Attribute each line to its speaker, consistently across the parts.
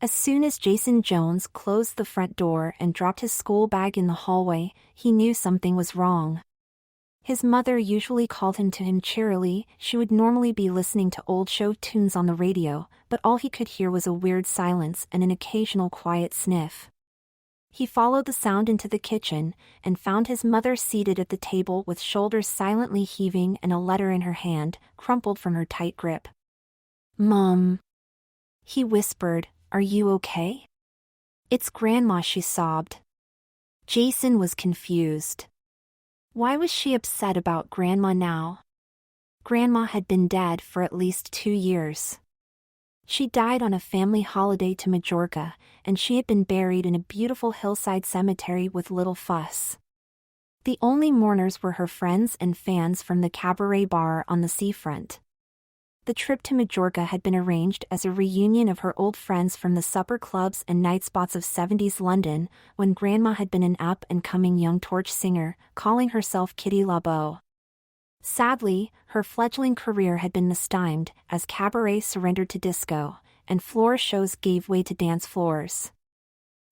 Speaker 1: As soon as Jason Jones closed the front door and dropped his school bag in the hallway, he knew something was wrong. His mother usually called to him cheerily. She would normally be listening to old show tunes on the radio, but all he could hear was a weird silence and an occasional quiet sniff. He followed the sound into the kitchen, and found his mother seated at the table with shoulders silently heaving and a letter in her hand, crumpled from her tight grip. "Mom," he whispered, "are you okay?" "It's Grandma," she sobbed. Jason was confused. Why was she upset about Grandma now? Grandma had been dead for at least 2 years. She died on a family holiday to Majorca, and she had been buried in a beautiful hillside cemetery with little fuss. The only mourners were her friends and fans from the cabaret bar on the seafront. The trip to Majorca had been arranged as a reunion of her old friends from the supper clubs and night spots of 70s London, when Grandma had been an up-and-coming young torch singer, calling herself Kitty LaBeau. Sadly, her fledgling career had been stymied, as cabaret surrendered to disco, and floor shows gave way to dance floors.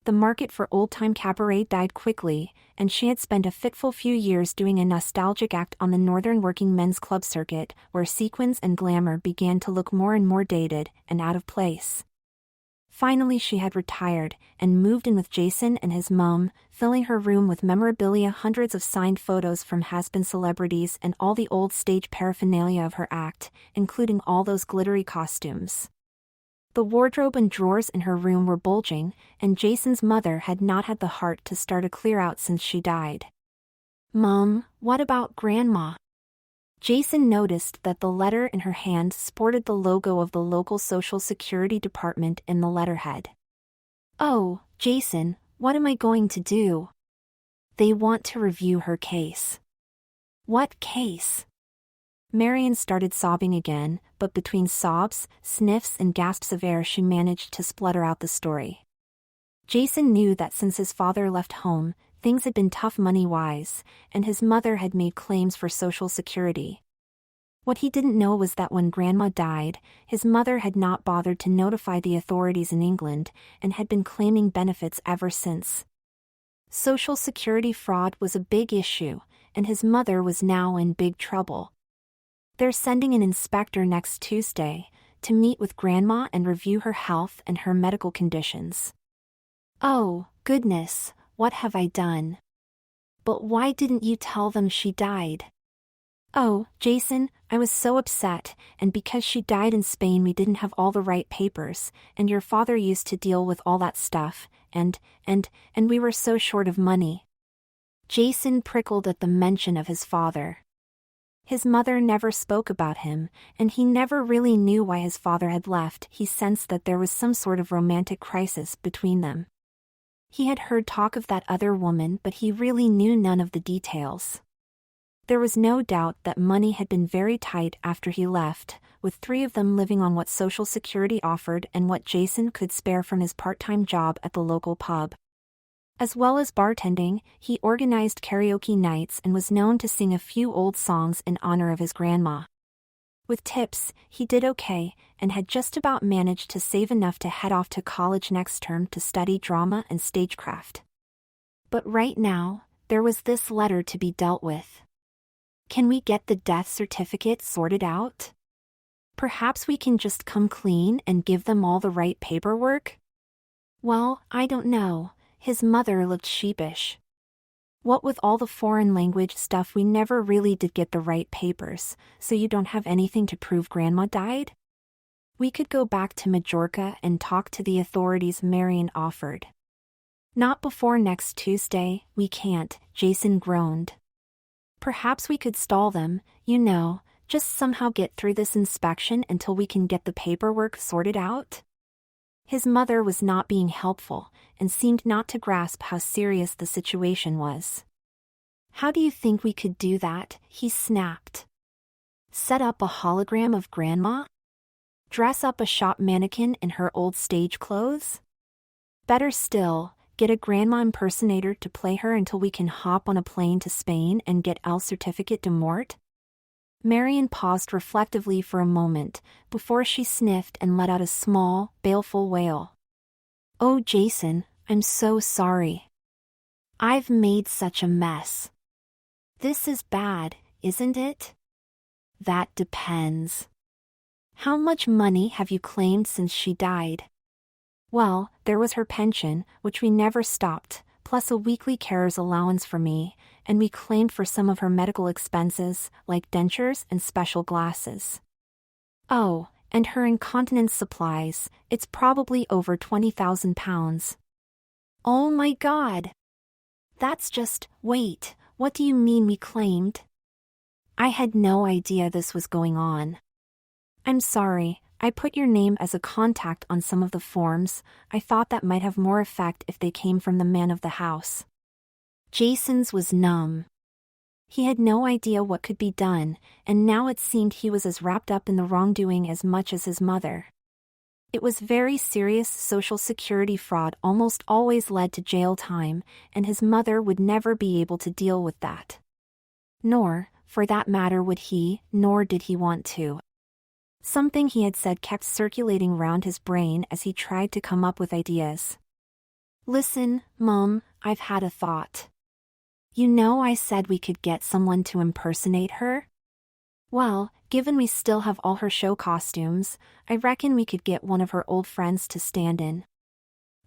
Speaker 1: The market for old-time cabaret died quickly, and she had spent a fitful few years doing a nostalgic act on the northern working men's club circuit, where sequins and glamour began to look more and more dated and out of place. Finally she had retired, and moved in with Jason and his mom, filling her room with memorabilia, hundreds of signed photos from has-been celebrities and all the old stage paraphernalia of her act, including all those glittery costumes. The wardrobe and drawers in her room were bulging, and Jason's mother had not had the heart to start a clear-out since she died. "Mom, what about Grandma?" Jason noticed that the letter in her hand sported the logo of the local Social Security Department in the letterhead. "Oh, Jason, what am I going to do?" "They want to review her case." "What case?" Marion started sobbing again, but between sobs, sniffs and gasps of air she managed to splutter out the story. Jason knew that since his father left home, things had been tough money-wise, and his mother had made claims for Social Security. What he didn't know was that when Grandma died, his mother had not bothered to notify the authorities in England, and had been claiming benefits ever since. Social Security fraud was a big issue, and his mother was now in big trouble. They're sending an inspector next Tuesday, to meet with Grandma and review her health and her medical conditions. "Oh, goodness, what have I done?" "But why didn't you tell them she died?" "Oh, Jason, I was so upset, and because she died in Spain we didn't have all the right papers, and your father used to deal with all that stuff, and we were so short of money." Jason prickled at the mention of his father. His mother never spoke about him, and he never really knew why his father had left. He sensed that there was some sort of romantic crisis between them. He had heard talk of that other woman, but he really knew none of the details. There was no doubt that money had been very tight after he left, with 3 of them living on what Social Security offered and what Jason could spare from his part-time job at the local pub. As well as bartending, he organized karaoke nights and was known to sing a few old songs in honor of his grandma. With tips, he did okay, and had just about managed to save enough to head off to college next term to study drama and stagecraft. But right now, there was this letter to be dealt with. Can we get the death certificate sorted out? Perhaps we can just come clean and give them all the right paperwork? Well, I don't know. His mother looked sheepish. What with all the foreign language stuff, we never really did get the right papers, so you don't have anything to prove Grandma died? We could go back to Majorca and talk to the authorities, Marion offered. Not before next Tuesday, we can't, Jason groaned. Perhaps we could stall them, just somehow get through this inspection until we can get the paperwork sorted out? His mother was not being helpful, and seemed not to grasp how serious the situation was. "How do you think we could do that?" he snapped. "Set up a hologram of Grandma? Dress up a shop mannequin in her old stage clothes? Better still, get a Grandma impersonator to play her until we can hop on a plane to Spain and get El Certificate de Mort?" Marion paused reflectively for a moment, before she sniffed and let out a small, baleful wail. Oh, Jason, I'm so sorry. I've made such a mess. This is bad, isn't it? That depends. How much money have you claimed since she died? Well, there was her pension, which we never stopped, plus a weekly carer's allowance for me, and we claimed for some of her medical expenses, like dentures and special glasses. Oh, and her incontinence supplies, it's probably over £20,000. Oh my God! Wait, what do you mean we claimed? I had no idea this was going on. I'm sorry, I put your name as a contact on some of the forms. I thought that might have more effect if they came from the man of the house. Jason's was numb. He had no idea what could be done, and now it seemed he was as wrapped up in the wrongdoing as much as his mother. It was very serious. Social Security fraud almost always led to jail time, and his mother would never be able to deal with that. Nor, for that matter, would he, nor did he want to. Something he had said kept circulating round his brain as he tried to come up with ideas. Listen, Mom, I've had a thought. You know I said we could get someone to impersonate her? Well, given we still have all her show costumes, I reckon we could get one of her old friends to stand in.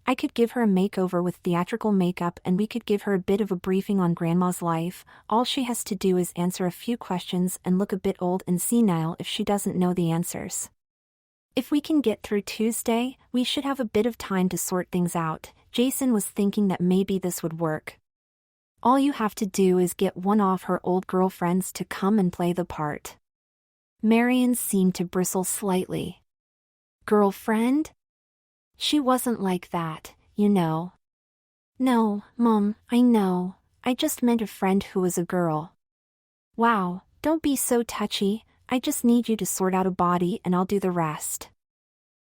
Speaker 1: I could give her a makeover with theatrical makeup, and we could give her a bit of a briefing on Grandma's life. All she has to do is answer a few questions and look a bit old and senile if she doesn't know the answers. If we can get through Tuesday, we should have a bit of time to sort things out. Jason was thinking that maybe this would work. All you have to do is get one of her old girlfriends to come and play the part. Marion seemed to bristle slightly. Girlfriend? She wasn't like that, you know. No, Mom, I know. I just meant a friend who was a girl. Wow, don't be so touchy. I just need you to sort out a body and I'll do the rest.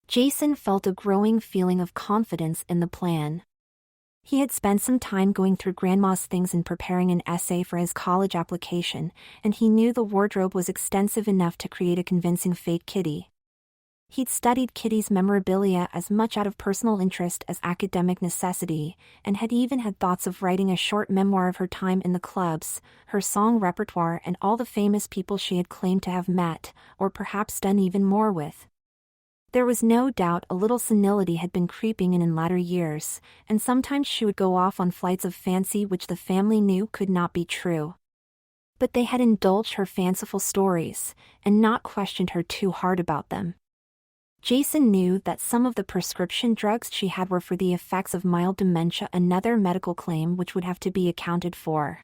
Speaker 1: Jason felt a growing feeling of confidence in the plan. He had spent some time going through Grandma's things and preparing an essay for his college application, and he knew the wardrobe was extensive enough to create a convincing fake Kitty. He'd studied Kitty's memorabilia as much out of personal interest as academic necessity, and had even had thoughts of writing a short memoir of her time in the clubs, her song repertoire, and all the famous people she had claimed to have met, or perhaps done even more with. There was no doubt a little senility had been creeping in latter years, and sometimes she would go off on flights of fancy which the family knew could not be true. But they had indulged her fanciful stories, and not questioned her too hard about them. Jason knew that some of the prescription drugs she had were for the effects of mild dementia, another medical claim which would have to be accounted for.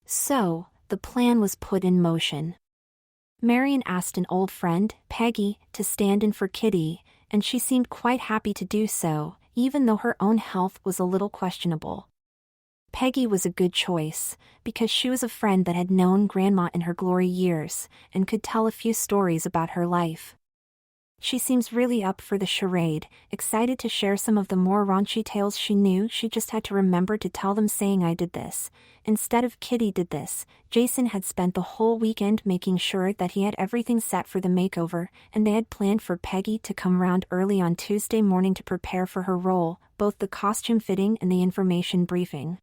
Speaker 1: So, the plan was put in motion. Marion asked an old friend, Peggy, to stand in for Kitty, and she seemed quite happy to do so, even though her own health was a little questionable. Peggy was a good choice, because she was a friend that had known Grandma in her glory years, and could tell a few stories about her life. She seems really up for the charade, excited to share some of the more raunchy tales she knew. She just had to remember to tell them, saying I did this, instead of Kitty did this. Jason had spent the whole weekend making sure that he had everything set for the makeover, and they had planned for Peggy to come round early on Tuesday morning to prepare for her role, both the costume fitting and the information briefing.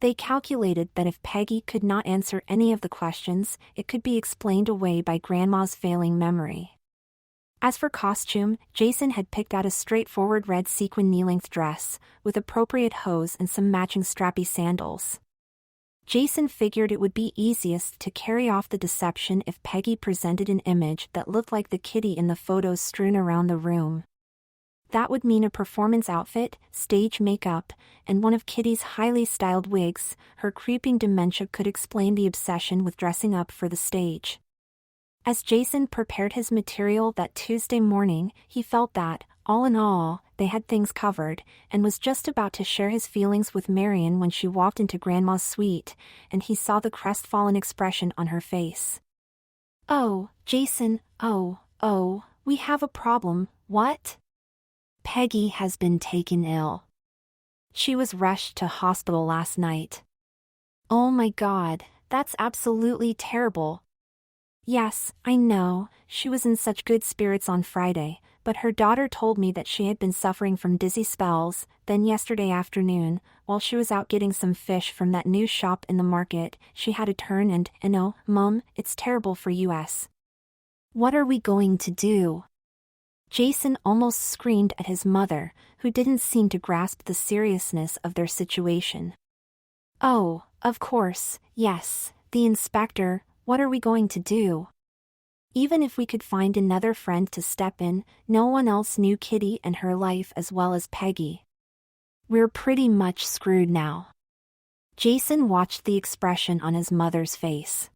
Speaker 1: They calculated that if Peggy could not answer any of the questions, it could be explained away by Grandma's failing memory. As for costume, Jason had picked out a straightforward red sequin knee-length dress, with appropriate hose and some matching strappy sandals. Jason figured it would be easiest to carry off the deception if Peggy presented an image that looked like the Kitty in the photos strewn around the room. That would mean a performance outfit, stage makeup, and one of Kitty's highly styled wigs. Her creeping dementia could explain the obsession with dressing up for the stage. As Jason prepared his material that Tuesday morning, he felt that, all in all, they had things covered, and was just about to share his feelings with Marion when she walked into Grandma's suite, and he saw the crestfallen expression on her face. Oh, Jason, oh, we have a problem. What? Peggy has been taken ill. She was rushed to hospital last night. Oh my God, that's absolutely terrible. Yes, I know, she was in such good spirits on Friday, but her daughter told me that she had been suffering from dizzy spells. Then yesterday afternoon, while she was out getting some fish from that new shop in the market, she had a turn and oh, Mum, it's terrible for us. What are we going to do? Jason almost screamed at his mother, who didn't seem to grasp the seriousness of their situation. Oh, of course, yes, the inspector. What are we going to do? Even if we could find another friend to step in, no one else knew Kitty and her life as well as Peggy. We're pretty much screwed now. Jason watched the expression on his mother's face.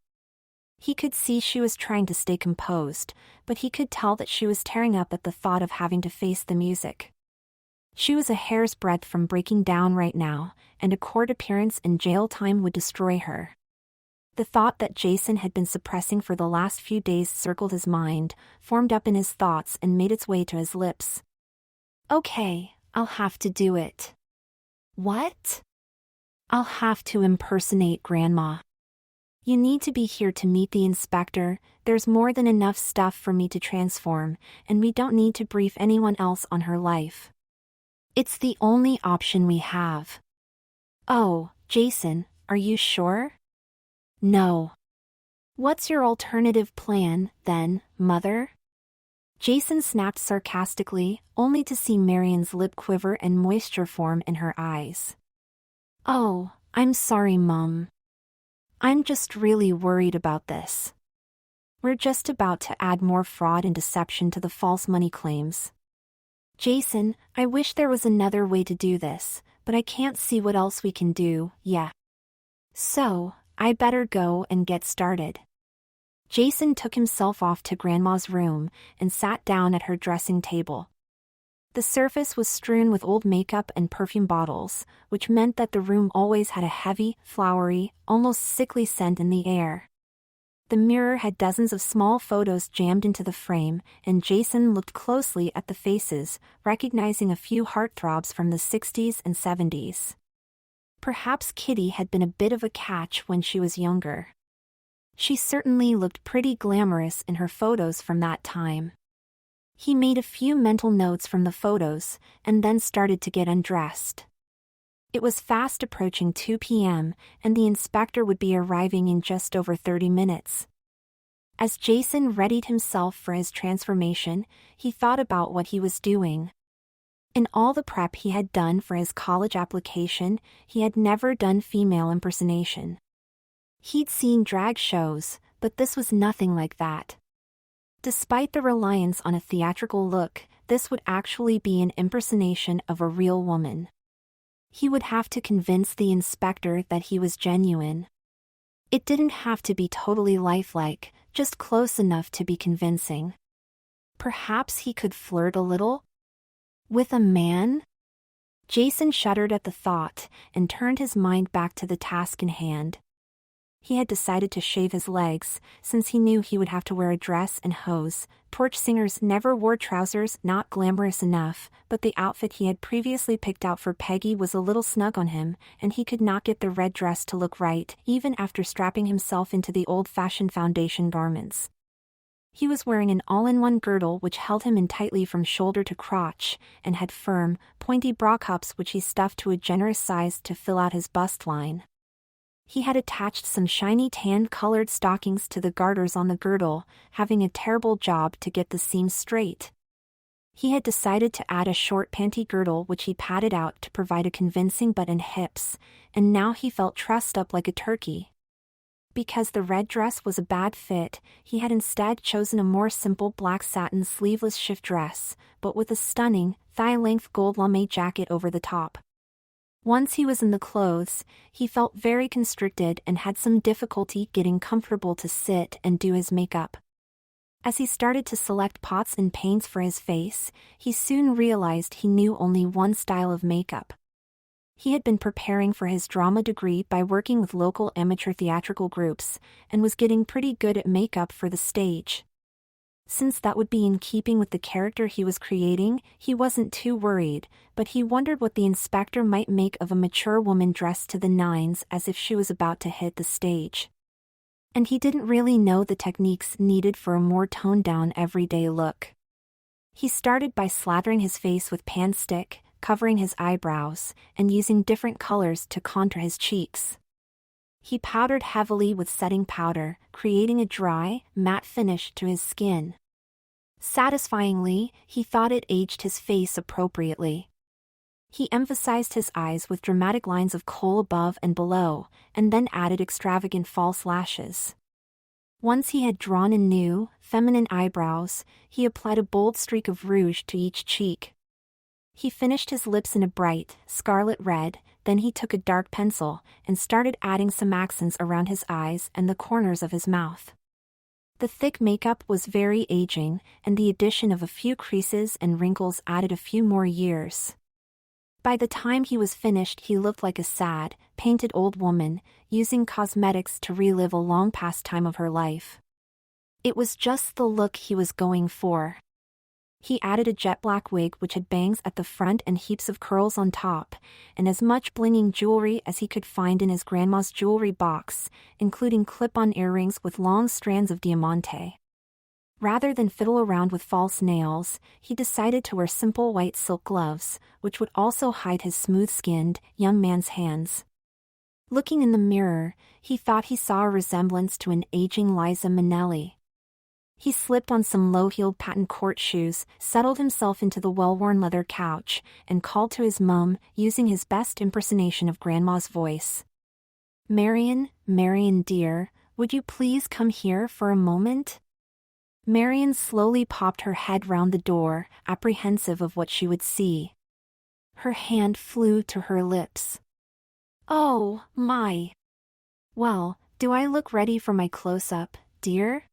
Speaker 1: He could see she was trying to stay composed, but he could tell that she was tearing up at the thought of having to face the music. She was a hair's breadth from breaking down right now, and a court appearance and jail time would destroy her. The thought that Jason had been suppressing for the last few days circled his mind, formed up in his thoughts and made its way to his lips. Okay, I'll have to do it. What? I'll have to impersonate Grandma. You need to be here to meet the inspector. There's more than enough stuff for me to transform, and we don't need to brief anyone else on her life. It's the only option we have. Oh, Jason, are you sure? No. What's your alternative plan, then, Mother? Jason snapped sarcastically, only to see Marion's lip quiver and moisture form in her eyes. Oh, I'm sorry, Mum. I'm just really worried about this. We're just about to add more fraud and deception to the false money claims. Jason, I wish there was another way to do this, but I can't see what else we can do, yeah. So, I better go and get started. Jason took himself off to Grandma's room and sat down at her dressing table. The surface was strewn with old makeup and perfume bottles, which meant that the room always had a heavy, flowery, almost sickly scent in the air. The mirror had dozens of small photos jammed into the frame, and Jason looked closely at the faces, recognizing a few heartthrobs from the 60s and 70s. Perhaps Kitty had been a bit of a catch when she was younger. She certainly looked pretty glamorous in her photos from that time. He made a few mental notes from the photos, and then started to get undressed. It was fast approaching 2 p.m., and the inspector would be arriving in just over 30 minutes. As Jason readied himself for his transformation, he thought about what he was doing. In all the prep he had done for his college application, he had never done female impersonation. He'd seen drag shows, but this was nothing like that. Despite the reliance on a theatrical look, this would actually be an impersonation of a real woman. He would have to convince the inspector that he was genuine. It didn't have to be totally lifelike, just close enough to be convincing. Perhaps he could flirt a little? With a man? Jason shuddered at the thought and turned his mind back to the task in hand. He had decided to shave his legs, since he knew he would have to wear a dress and hose. Porch singers never wore trousers, not glamorous enough, but the outfit he had previously picked out for Peggy was a little snug on him, and he could not get the red dress to look right, even after strapping himself into the old-fashioned foundation garments. He was wearing an all-in-one girdle which held him in tightly from shoulder to crotch, and had firm, pointy bra cups which he stuffed to a generous size to fill out his bust line. He had attached some shiny tan-colored stockings to the garters on the girdle, having a terrible job to get the seams straight. He had decided to add a short panty girdle which he padded out to provide a convincing butt and hips, and now he felt trussed up like a turkey. Because the red dress was a bad fit, he had instead chosen a more simple black satin sleeveless shift dress, but with a stunning, thigh-length gold lame jacket over the top. Once he was in the clothes, he felt very constricted and had some difficulty getting comfortable to sit and do his makeup. As he started to select pots and paints for his face, he soon realized he knew only one style of makeup. He had been preparing for his drama degree by working with local amateur theatrical groups, and was getting pretty good at makeup for the stage. Since that would be in keeping with the character he was creating, he wasn't too worried, but he wondered what the inspector might make of a mature woman dressed to the nines as if she was about to hit the stage. And he didn't really know the techniques needed for a more toned-down everyday look. He started by slathering his face with pan stick, covering his eyebrows, and using different colors to contour his cheeks. He powdered heavily with setting powder, creating a dry, matte finish to his skin. Satisfyingly, he thought it aged his face appropriately. He emphasized his eyes with dramatic lines of kohl above and below, and then added extravagant false lashes. Once he had drawn in new, feminine eyebrows, he applied a bold streak of rouge to each cheek. He finished his lips in a bright, scarlet red, then he took a dark pencil and started adding some accents around his eyes and the corners of his mouth. The thick makeup was very aging, and the addition of a few creases and wrinkles added a few more years. By the time he was finished, he looked like a sad, painted old woman, using cosmetics to relive a long past time of her life. It was just the look he was going for. He added a jet black wig which had bangs at the front and heaps of curls on top, and as much blinging jewelry as he could find in his grandma's jewelry box, including clip-on earrings with long strands of diamante. Rather than fiddle around with false nails, he decided to wear simple white silk gloves, which would also hide his smooth-skinned, young man's hands. Looking in the mirror, he thought he saw a resemblance to an aging Liza Minnelli. He slipped on some low-heeled patent court shoes, settled himself into the well-worn leather couch, and called to his mum, using his best impersonation of Grandma's voice. "Marion, Marion dear, would you please come here for a moment?" Marion slowly popped her head round the door, apprehensive of what she would see. Her hand flew to her lips. "Oh, my. Well, do I look ready for my close-up, dear?"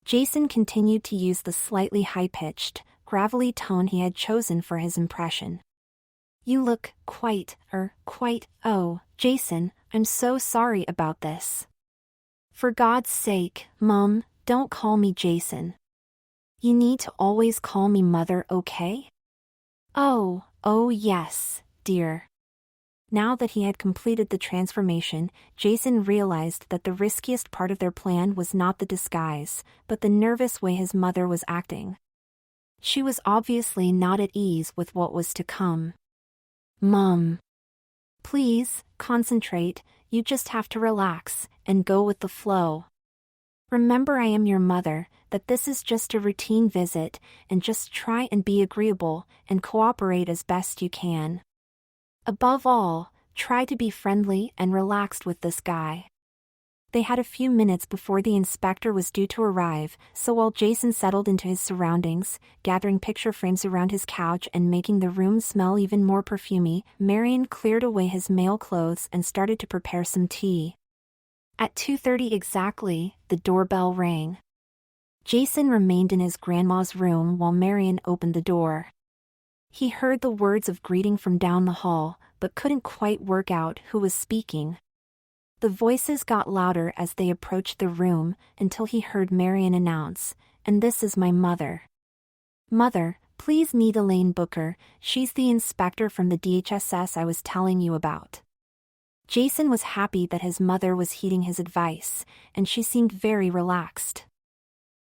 Speaker 1: Jason continued to use the slightly high-pitched, gravelly tone he had chosen for his impression. "You look oh, Jason, I'm so sorry about this. For God's sake, Mum, don't call me Jason. You need to always call me Mother, okay?" Oh yes, dear." Now that he had completed the transformation, Jason realized that the riskiest part of their plan was not the disguise, but the nervous way his mother was acting. She was obviously not at ease with what was to come. "Mum. Please, concentrate, you just have to relax, and go with the flow. Remember I am your mother, that this is just a routine visit, and just try and be agreeable, and cooperate as best you can. Above all, try to be friendly and relaxed with this guy." They had a few minutes before the inspector was due to arrive, so while Jason settled into his surroundings, gathering picture frames around his couch and making the room smell even more perfumey, Marion cleared away his male clothes and started to prepare some tea. At 2:30 exactly, the doorbell rang. Jason remained in his grandma's room while Marion opened the door. He heard the words of greeting from down the hall, but couldn't quite work out who was speaking. The voices got louder as they approached the room, until he heard Marion announce, "And this is my mother. Mother, please meet Elaine Booker, she's the inspector from the DHSS I was telling you about." Jason was happy that his mother was heeding his advice, and she seemed very relaxed.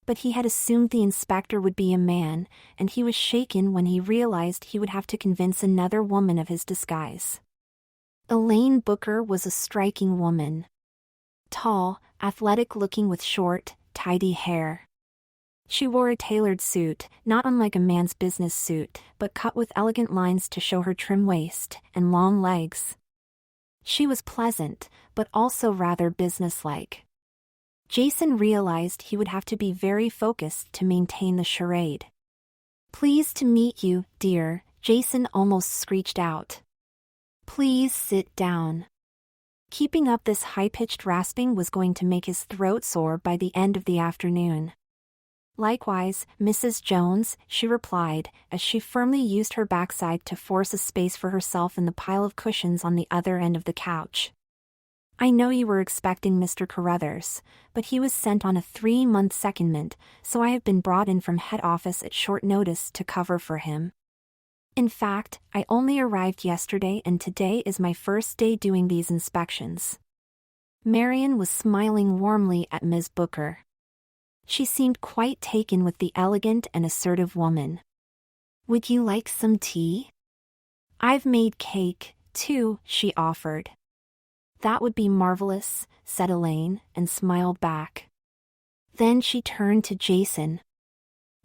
Speaker 1: But he had assumed the inspector would be a man, and he was shaken when he realized he would have to convince another woman of his disguise. Elaine Booker was a striking woman. Tall, athletic-looking with short, tidy hair. She wore a tailored suit, not unlike a man's business suit, but cut with elegant lines to show her trim waist and long legs. She was pleasant, but also rather businesslike. Jason realized he would have to be very focused to maintain the charade. "Pleased to meet you, dear," Jason almost screeched out. "Please sit down." Keeping up this high-pitched rasping was going to make his throat sore by the end of the afternoon. "Likewise, Mrs. Jones," she replied, as she firmly used her backside to force a space for herself in the pile of cushions on the other end of the couch. "I know you were expecting Mr. Carruthers, but he was sent on a 3-month secondment, so I have been brought in from head office at short notice to cover for him. In fact, I only arrived yesterday and today is my first day doing these inspections." Marion was smiling warmly at Ms. Booker. She seemed quite taken with the elegant and assertive woman. Would you like some tea? I've made cake, too, she offered. That would be marvelous, said Elaine, and smiled back. Then she turned to Jason.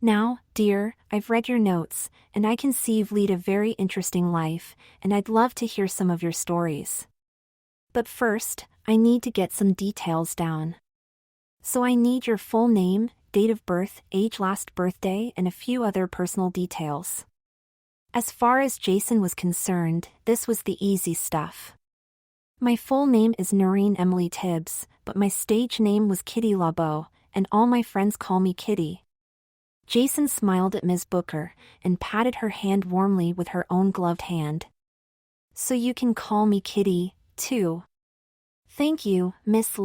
Speaker 1: Now, dear, I've read your notes, and I can see you've led a very interesting life, and I'd love to hear some of your stories. But first, I need to get some details down. So I need your full name, date of birth, age, last birthday, and a few other personal details. As far as Jason was concerned, this was the easy stuff. My full name is Noreen Emily Tibbs, but my stage name was Kitty LaBeau, and all my friends call me Kitty. Jason smiled at Ms. Booker and patted her hand warmly with her own gloved hand. So you can call me Kitty, too. Thank you, Miss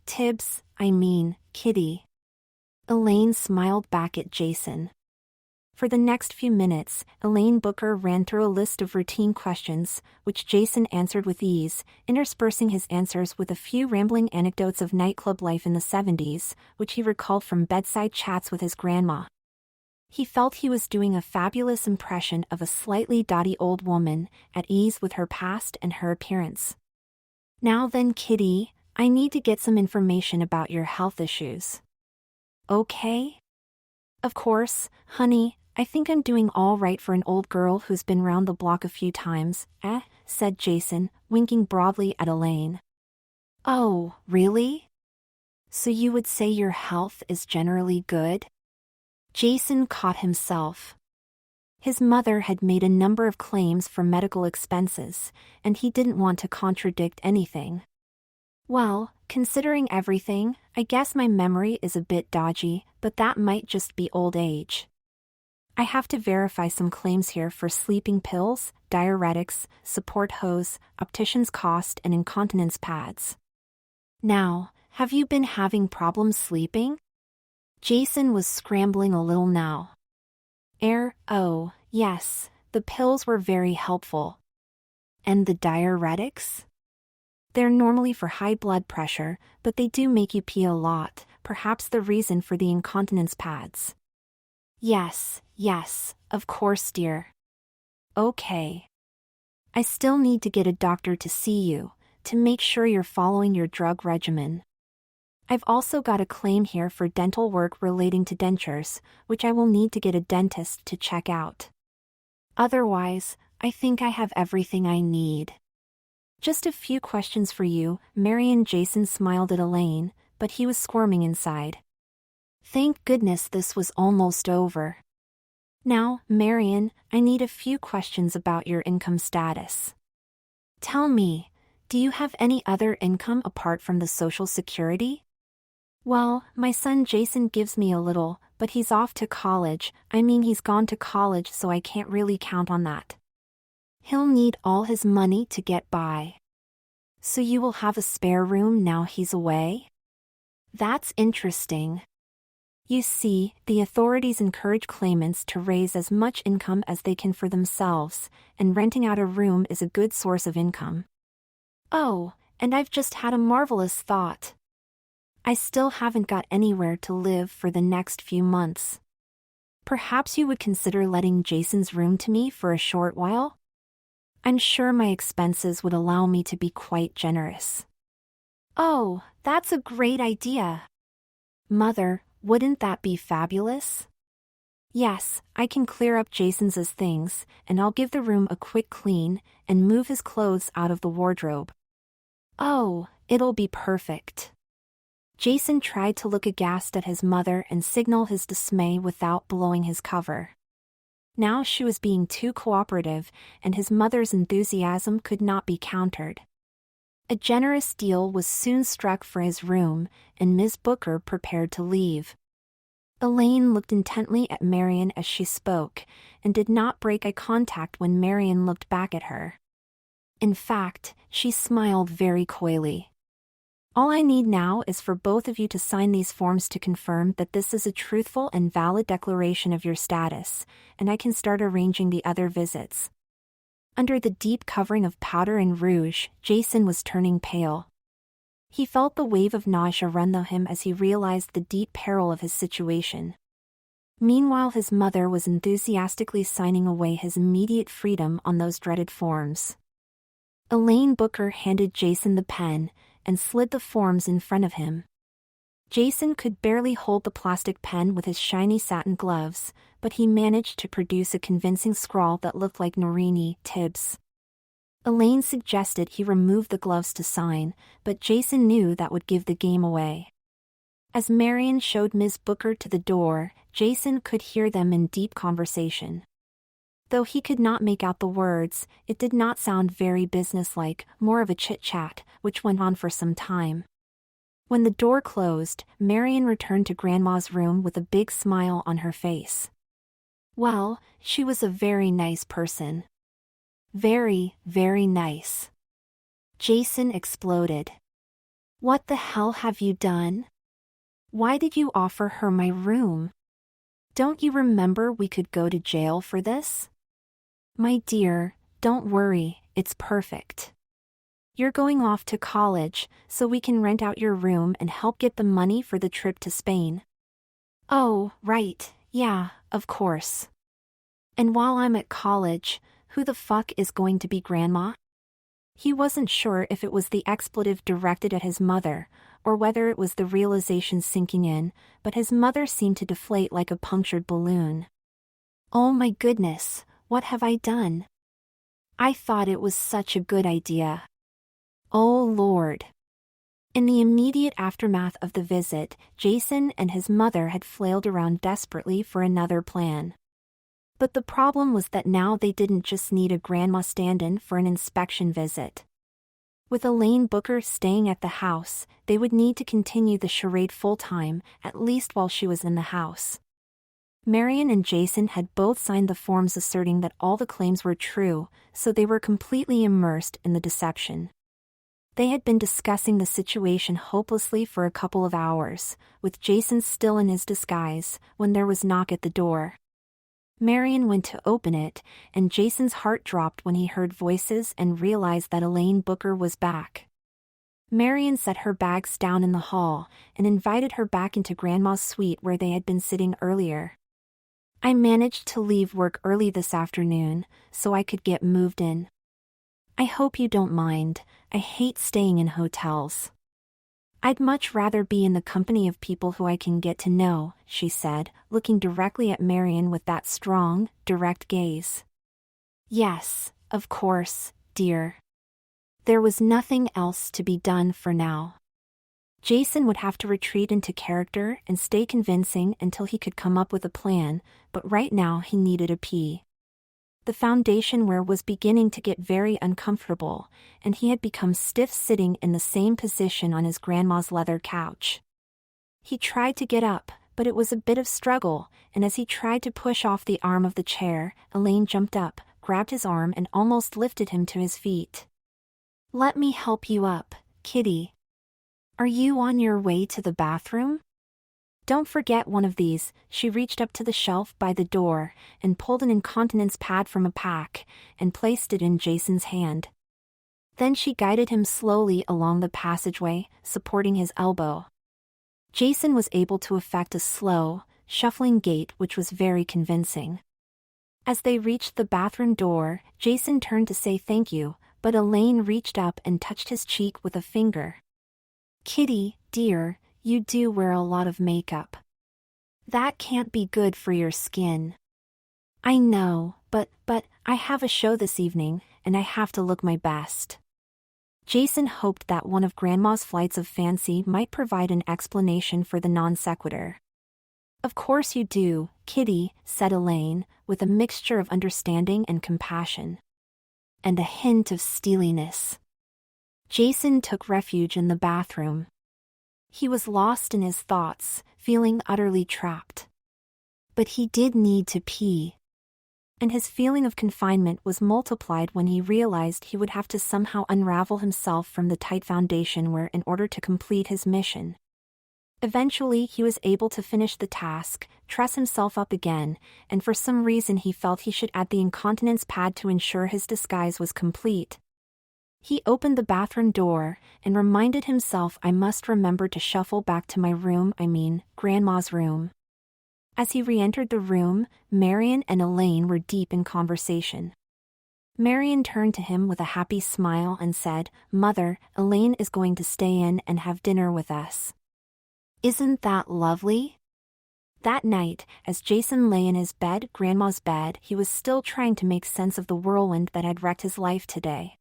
Speaker 1: Tibbs, Kitty. Elaine smiled back at Jason. For the next few minutes, Elaine Booker ran through a list of routine questions, which Jason answered with ease, interspersing his answers with a few rambling anecdotes of nightclub life in the 70s, which he recalled from bedside chats with his grandma. He felt he was doing a fabulous impression of a slightly dotty old woman, at ease with her past and her appearance. Now then, Kitty, I need to get some information about your health issues. Okay? Of course, honey, I think I'm doing all right for an old girl who's been round the block a few times, said Jason, winking broadly at Elaine. Oh, really? So you would say your health is generally good? Jason caught himself. His mother had made a number of claims for medical expenses, and he didn't want to contradict anything. Well, considering everything, I guess my memory is a bit dodgy, but that might just be old age. I have to verify some claims here for sleeping pills, diuretics, support hose, optician's cost, and incontinence pads. Now, have you been having problems sleeping? Jason was scrambling a little now. Oh, yes, the pills were very helpful. And the diuretics? They're normally for high blood pressure, but they do make you pee a lot, perhaps the reason for the incontinence pads. Yes, of course, dear. Okay. I still need to get a doctor to see you, to make sure you're following your drug regimen. I've also got a claim here for dental work relating to dentures, which I will need to get a dentist to check out. Otherwise, I think I have everything I need. Just a few questions for you, Marion. Jason smiled at Elaine, but he was squirming inside. Thank goodness this was almost over. Now, Marion, I need a few questions about your income status. Tell me, do you have any other income apart from the Social Security? Well, my son Jason gives me a little, but he's off to college. He's gone to college, so I can't really count on that. He'll need all his money to get by. So you will have a spare room now he's away? That's interesting. You see, the authorities encourage claimants to raise as much income as they can for themselves, and renting out a room is a good source of income. Oh, and I've just had a marvelous thought. I still haven't got anywhere to live for the next few months. Perhaps you would consider letting Jason's room to me for a short while? I'm sure my expenses would allow me to be quite generous. Oh, that's a great idea. Mother, wouldn't that be fabulous? Yes, I can clear up Jason's things, and I'll give the room a quick clean, and move his clothes out of the wardrobe. Oh, it'll be perfect. Jason tried to look aghast at his mother and signal his dismay without blowing his cover. Now she was being too cooperative, and his mother's enthusiasm could not be countered. A generous deal was soon struck for his room, and Miss Booker prepared to leave. Elaine looked intently at Marion as she spoke, and did not break eye contact when Marion looked back at her. In fact, she smiled very coyly. All I need now is for both of you to sign these forms to confirm that this is a truthful and valid declaration of your status, and I can start arranging the other visits. Under the deep covering of powder and rouge, Jason was turning pale. He felt the wave of nausea run through him as he realized the deep peril of his situation. Meanwhile, his mother was enthusiastically signing away his immediate freedom on those dreaded forms. Elaine Booker handed Jason the pen and slid the forms in front of him. Jason could barely hold the plastic pen with his shiny satin gloves, but he managed to produce a convincing scrawl that looked like Norini Tibbs. Elaine suggested he remove the gloves to sign, but Jason knew that would give the game away. As Marion showed Ms. Booker to the door, Jason could hear them in deep conversation. Though he could not make out the words, it did not sound very businesslike, more of a chit-chat, which went on for some time. When the door closed, Marion returned to Grandma's room with a big smile on her face. Well, she was a very nice person. Very, very nice. Jason exploded. What the hell have you done? Why did you offer her my room? Don't you remember we could go to jail for this? My dear, don't worry, it's perfect. You're going off to college, so we can rent out your room and help get the money for the trip to Spain. Oh, right, yeah, of course. And while I'm at college, who the fuck is going to be Grandma? He wasn't sure if it was the expletive directed at his mother, or whether it was the realization sinking in, but his mother seemed to deflate like a punctured balloon. Oh my goodness, what have I done? I thought it was such a good idea. Oh Lord. In the immediate aftermath of the visit, Jason and his mother had flailed around desperately for another plan. But the problem was that now they didn't just need a grandma stand-in for an inspection visit. With Elaine Booker staying at the house, they would need to continue the charade full-time, at least while she was in the house. Marion and Jason had both signed the forms asserting that all the claims were true, so they were completely immersed in the deception. They had been discussing the situation hopelessly for a couple of hours, with Jason still in his disguise, when there was a knock at the door. Marion went to open it, and Jason's heart dropped when he heard voices and realized that Elaine Booker was back. Marion set her bags down in the hall and invited her back into Grandma's suite where they had been sitting earlier. I managed to leave work early this afternoon, so I could get moved in. I hope you don't mind, I hate staying in hotels. I'd much rather be in the company of people who I can get to know, she said, looking directly at Marion with that strong, direct gaze. Yes, of course, dear. There was nothing else to be done for now. Jason would have to retreat into character and stay convincing until he could come up with a plan, but right now he needed a pee. The foundation wear was beginning to get very uncomfortable, and he had become stiff sitting in the same position on his grandma's leather couch. He tried to get up, but it was a bit of struggle, and as he tried to push off the arm of the chair, Elaine jumped up, grabbed his arm and almost lifted him to his feet. Let me help you up, kitty. Are you on your way to the bathroom? Don't forget one of these. She reached up to the shelf by the door and pulled an incontinence pad from a pack and placed it in Jason's hand. Then she guided him slowly along the passageway, supporting his elbow. Jason was able to effect a slow, shuffling gait which was very convincing. As they reached the bathroom door, Jason turned to say thank you, but Elaine reached up and touched his cheek with a finger. Kitty, dear, you do wear a lot of makeup. That can't be good for your skin. I know, but I have a show this evening, and I have to look my best. Jason hoped that one of Grandma's flights of fancy might provide an explanation for the non sequitur. Of course you do, Kitty, said Elaine, with a mixture of understanding and compassion. And a hint of steeliness. Jason took refuge in the bathroom. He was lost in his thoughts, feeling utterly trapped. But he did need to pee. And his feeling of confinement was multiplied when he realized he would have to somehow unravel himself from the tight foundation wear in order to complete his mission. Eventually he was able to finish the task, truss himself up again, and for some reason he felt he should add the incontinence pad to ensure his disguise was complete. He opened the bathroom door and reminded himself, I must remember to shuffle back to my room, Grandma's room. As he re-entered the room, Marian and Elaine were deep in conversation. Marian turned to him with a happy smile and said, "Mother, Elaine is going to stay in and have dinner with us." "Isn't that lovely?" That night, as Jason lay in his bed, Grandma's bed, he was still trying to make sense of the whirlwind that had wrecked his life today.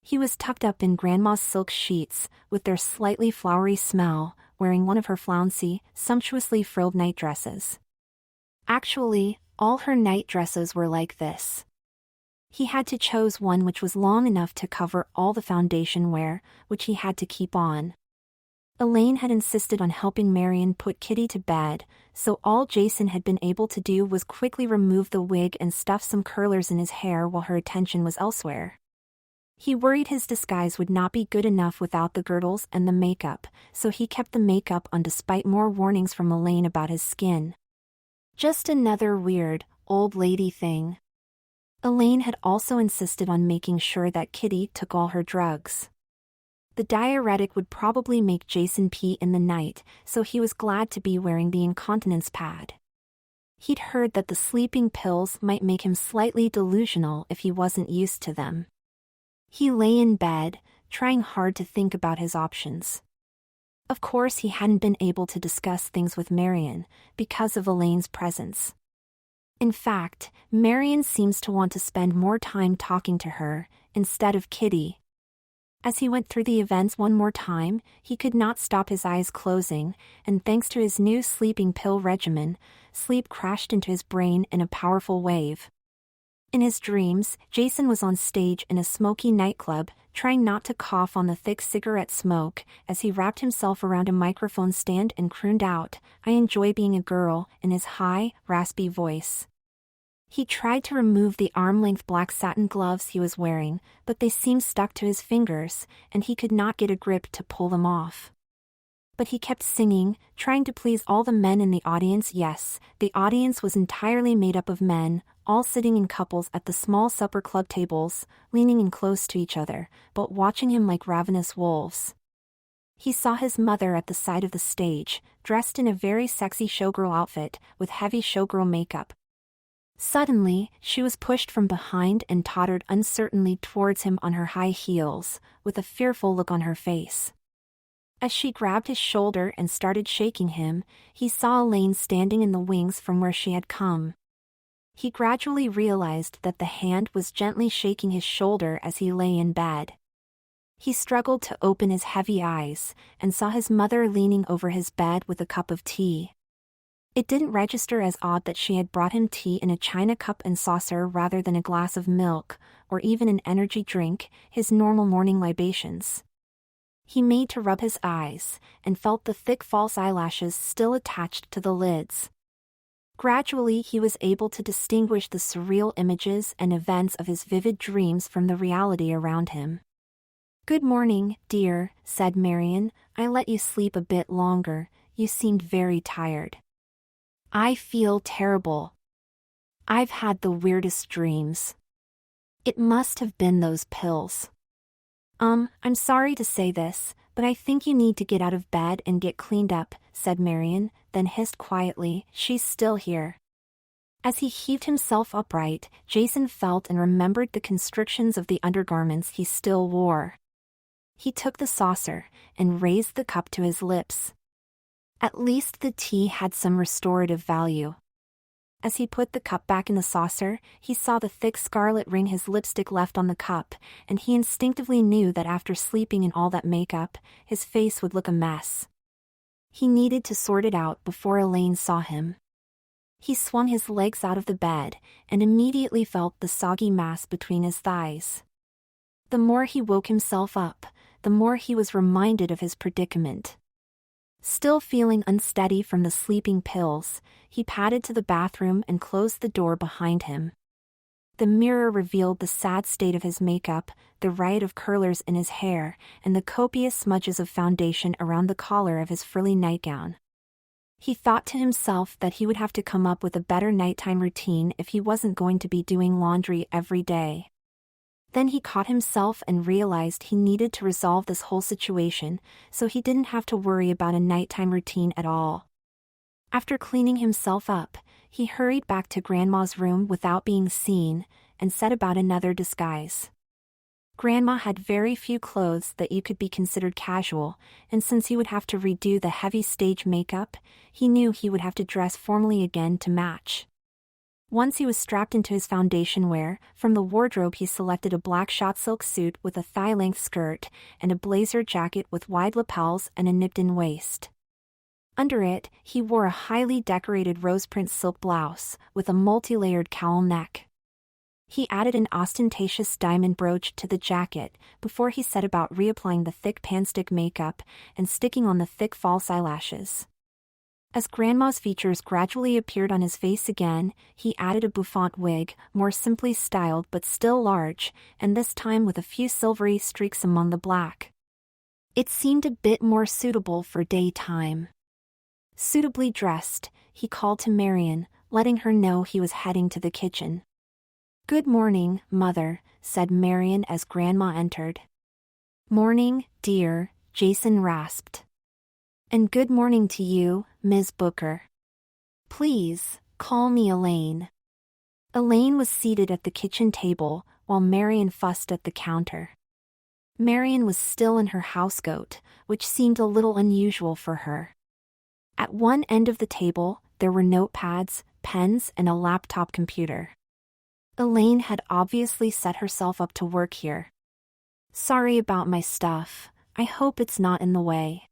Speaker 1: He was tucked up in Grandma's silk sheets, with their slightly flowery smell, wearing one of her flouncy, sumptuously frilled nightdresses. Actually, all her nightdresses were like this. He had to choose one which was long enough to cover all the foundation wear, which he had to keep on. Elaine had insisted on helping Marian put Kitty to bed, so all Jason had been able to do was quickly remove the wig and stuff some curlers in his hair while her attention was elsewhere. He worried his disguise would not be good enough without the girdles and the makeup, so he kept the makeup on despite more warnings from Elaine about his skin. Just another weird, old lady thing. Elaine had also insisted on making sure that Kitty took all her drugs. The diuretic would probably make Jason pee in the night, so he was glad to be wearing the incontinence pad. He'd heard that the sleeping pills might make him slightly delusional if he wasn't used to them. He lay in bed, trying hard to think about his options. Of course, he hadn't been able to discuss things with Marian, because of Elaine's presence. In fact, Marian seems to want to spend more time talking to her, instead of Kitty. As he went through the events one more time, he could not stop his eyes closing, and thanks to his new sleeping pill regimen, sleep crashed into his brain in a powerful wave. In his dreams, Jason was on stage in a smoky nightclub, trying not to cough on the thick cigarette smoke, as he wrapped himself around a microphone stand and crooned out, "I enjoy being a girl," in his high, raspy voice. He tried to remove the arm-length black satin gloves he was wearing, but they seemed stuck to his fingers, and he could not get a grip to pull them off. But he kept singing, trying to please all the men in the audience. Yes, the audience was entirely made up of men, all sitting in couples at the small supper club tables, leaning in close to each other, but watching him like ravenous wolves. He saw his mother at the side of the stage, dressed in a very sexy showgirl outfit, with heavy showgirl makeup. Suddenly, she was pushed from behind and tottered uncertainly towards him on her high heels, with a fearful look on her face. As she grabbed his shoulder and started shaking him, he saw Elaine standing in the wings from where she had come. He gradually realized that the hand was gently shaking his shoulder as he lay in bed. He struggled to open his heavy eyes, and saw his mother leaning over his bed with a cup of tea. It didn't register as odd that she had brought him tea in a china cup and saucer rather than a glass of milk, or even an energy drink, his normal morning libations. He made to rub his eyes, and felt the thick false eyelashes still attached to the lids. Gradually he was able to distinguish the surreal images and events of his vivid dreams from the reality around him. "Good morning, dear," said Marian. "I let you sleep a bit longer, you seemed very tired." "I feel terrible. I've had the weirdest dreams. It must have been those pills." I'm sorry to say this, but I think you need to get out of bed and get cleaned up," said Marian, then hissed quietly, "She's still here." As he heaved himself upright, Jason felt and remembered the constrictions of the undergarments he still wore. He took the saucer, and raised the cup to his lips. At least the tea had some restorative value. As he put the cup back in the saucer, he saw the thick scarlet ring his lipstick left on the cup, and he instinctively knew that after sleeping in all that makeup, his face would look a mess. He needed to sort it out before Elaine saw him. He swung his legs out of the bed, and immediately felt the soggy mass between his thighs. The more he woke himself up, the more he was reminded of his predicament. Still feeling unsteady from the sleeping pills, he padded to the bathroom and closed the door behind him. The mirror revealed the sad state of his makeup, the riot of curlers in his hair, and the copious smudges of foundation around the collar of his frilly nightgown. He thought to himself that he would have to come up with a better nighttime routine if he wasn't going to be doing laundry every day. Then he caught himself and realized he needed to resolve this whole situation, so he didn't have to worry about a nighttime routine at all. After cleaning himself up, he hurried back to Grandma's room without being seen, and set about another disguise. Grandma had very few clothes that you could be considered casual, and since he would have to redo the heavy stage makeup, he knew he would have to dress formally again to match. Once he was strapped into his foundation wear, from the wardrobe he selected a black shot silk suit with a thigh-length skirt and a blazer jacket with wide lapels and a nipped-in waist. Under it, he wore a highly decorated rose-print silk blouse with a multi-layered cowl neck. He added an ostentatious diamond brooch to the jacket before he set about reapplying the thick panstick makeup and sticking on the thick false eyelashes. As Grandma's features gradually appeared on his face again, he added a bouffant wig, more simply styled but still large, and this time with a few silvery streaks among the black. It seemed a bit more suitable for daytime. Suitably dressed, he called to Marian, letting her know he was heading to the kitchen. "Good morning, Mother," said Marian as Grandma entered. "Morning, dear," Jason rasped. "And good morning to you, Ms. Booker. Please, call me Elaine." Elaine was seated at the kitchen table, while Marian fussed at the counter. Marian was still in her housecoat, which seemed a little unusual for her. At one end of the table, there were notepads, pens, and a laptop computer. Elaine had obviously set herself up to work here. "Sorry about my stuff. I hope it's not in the way.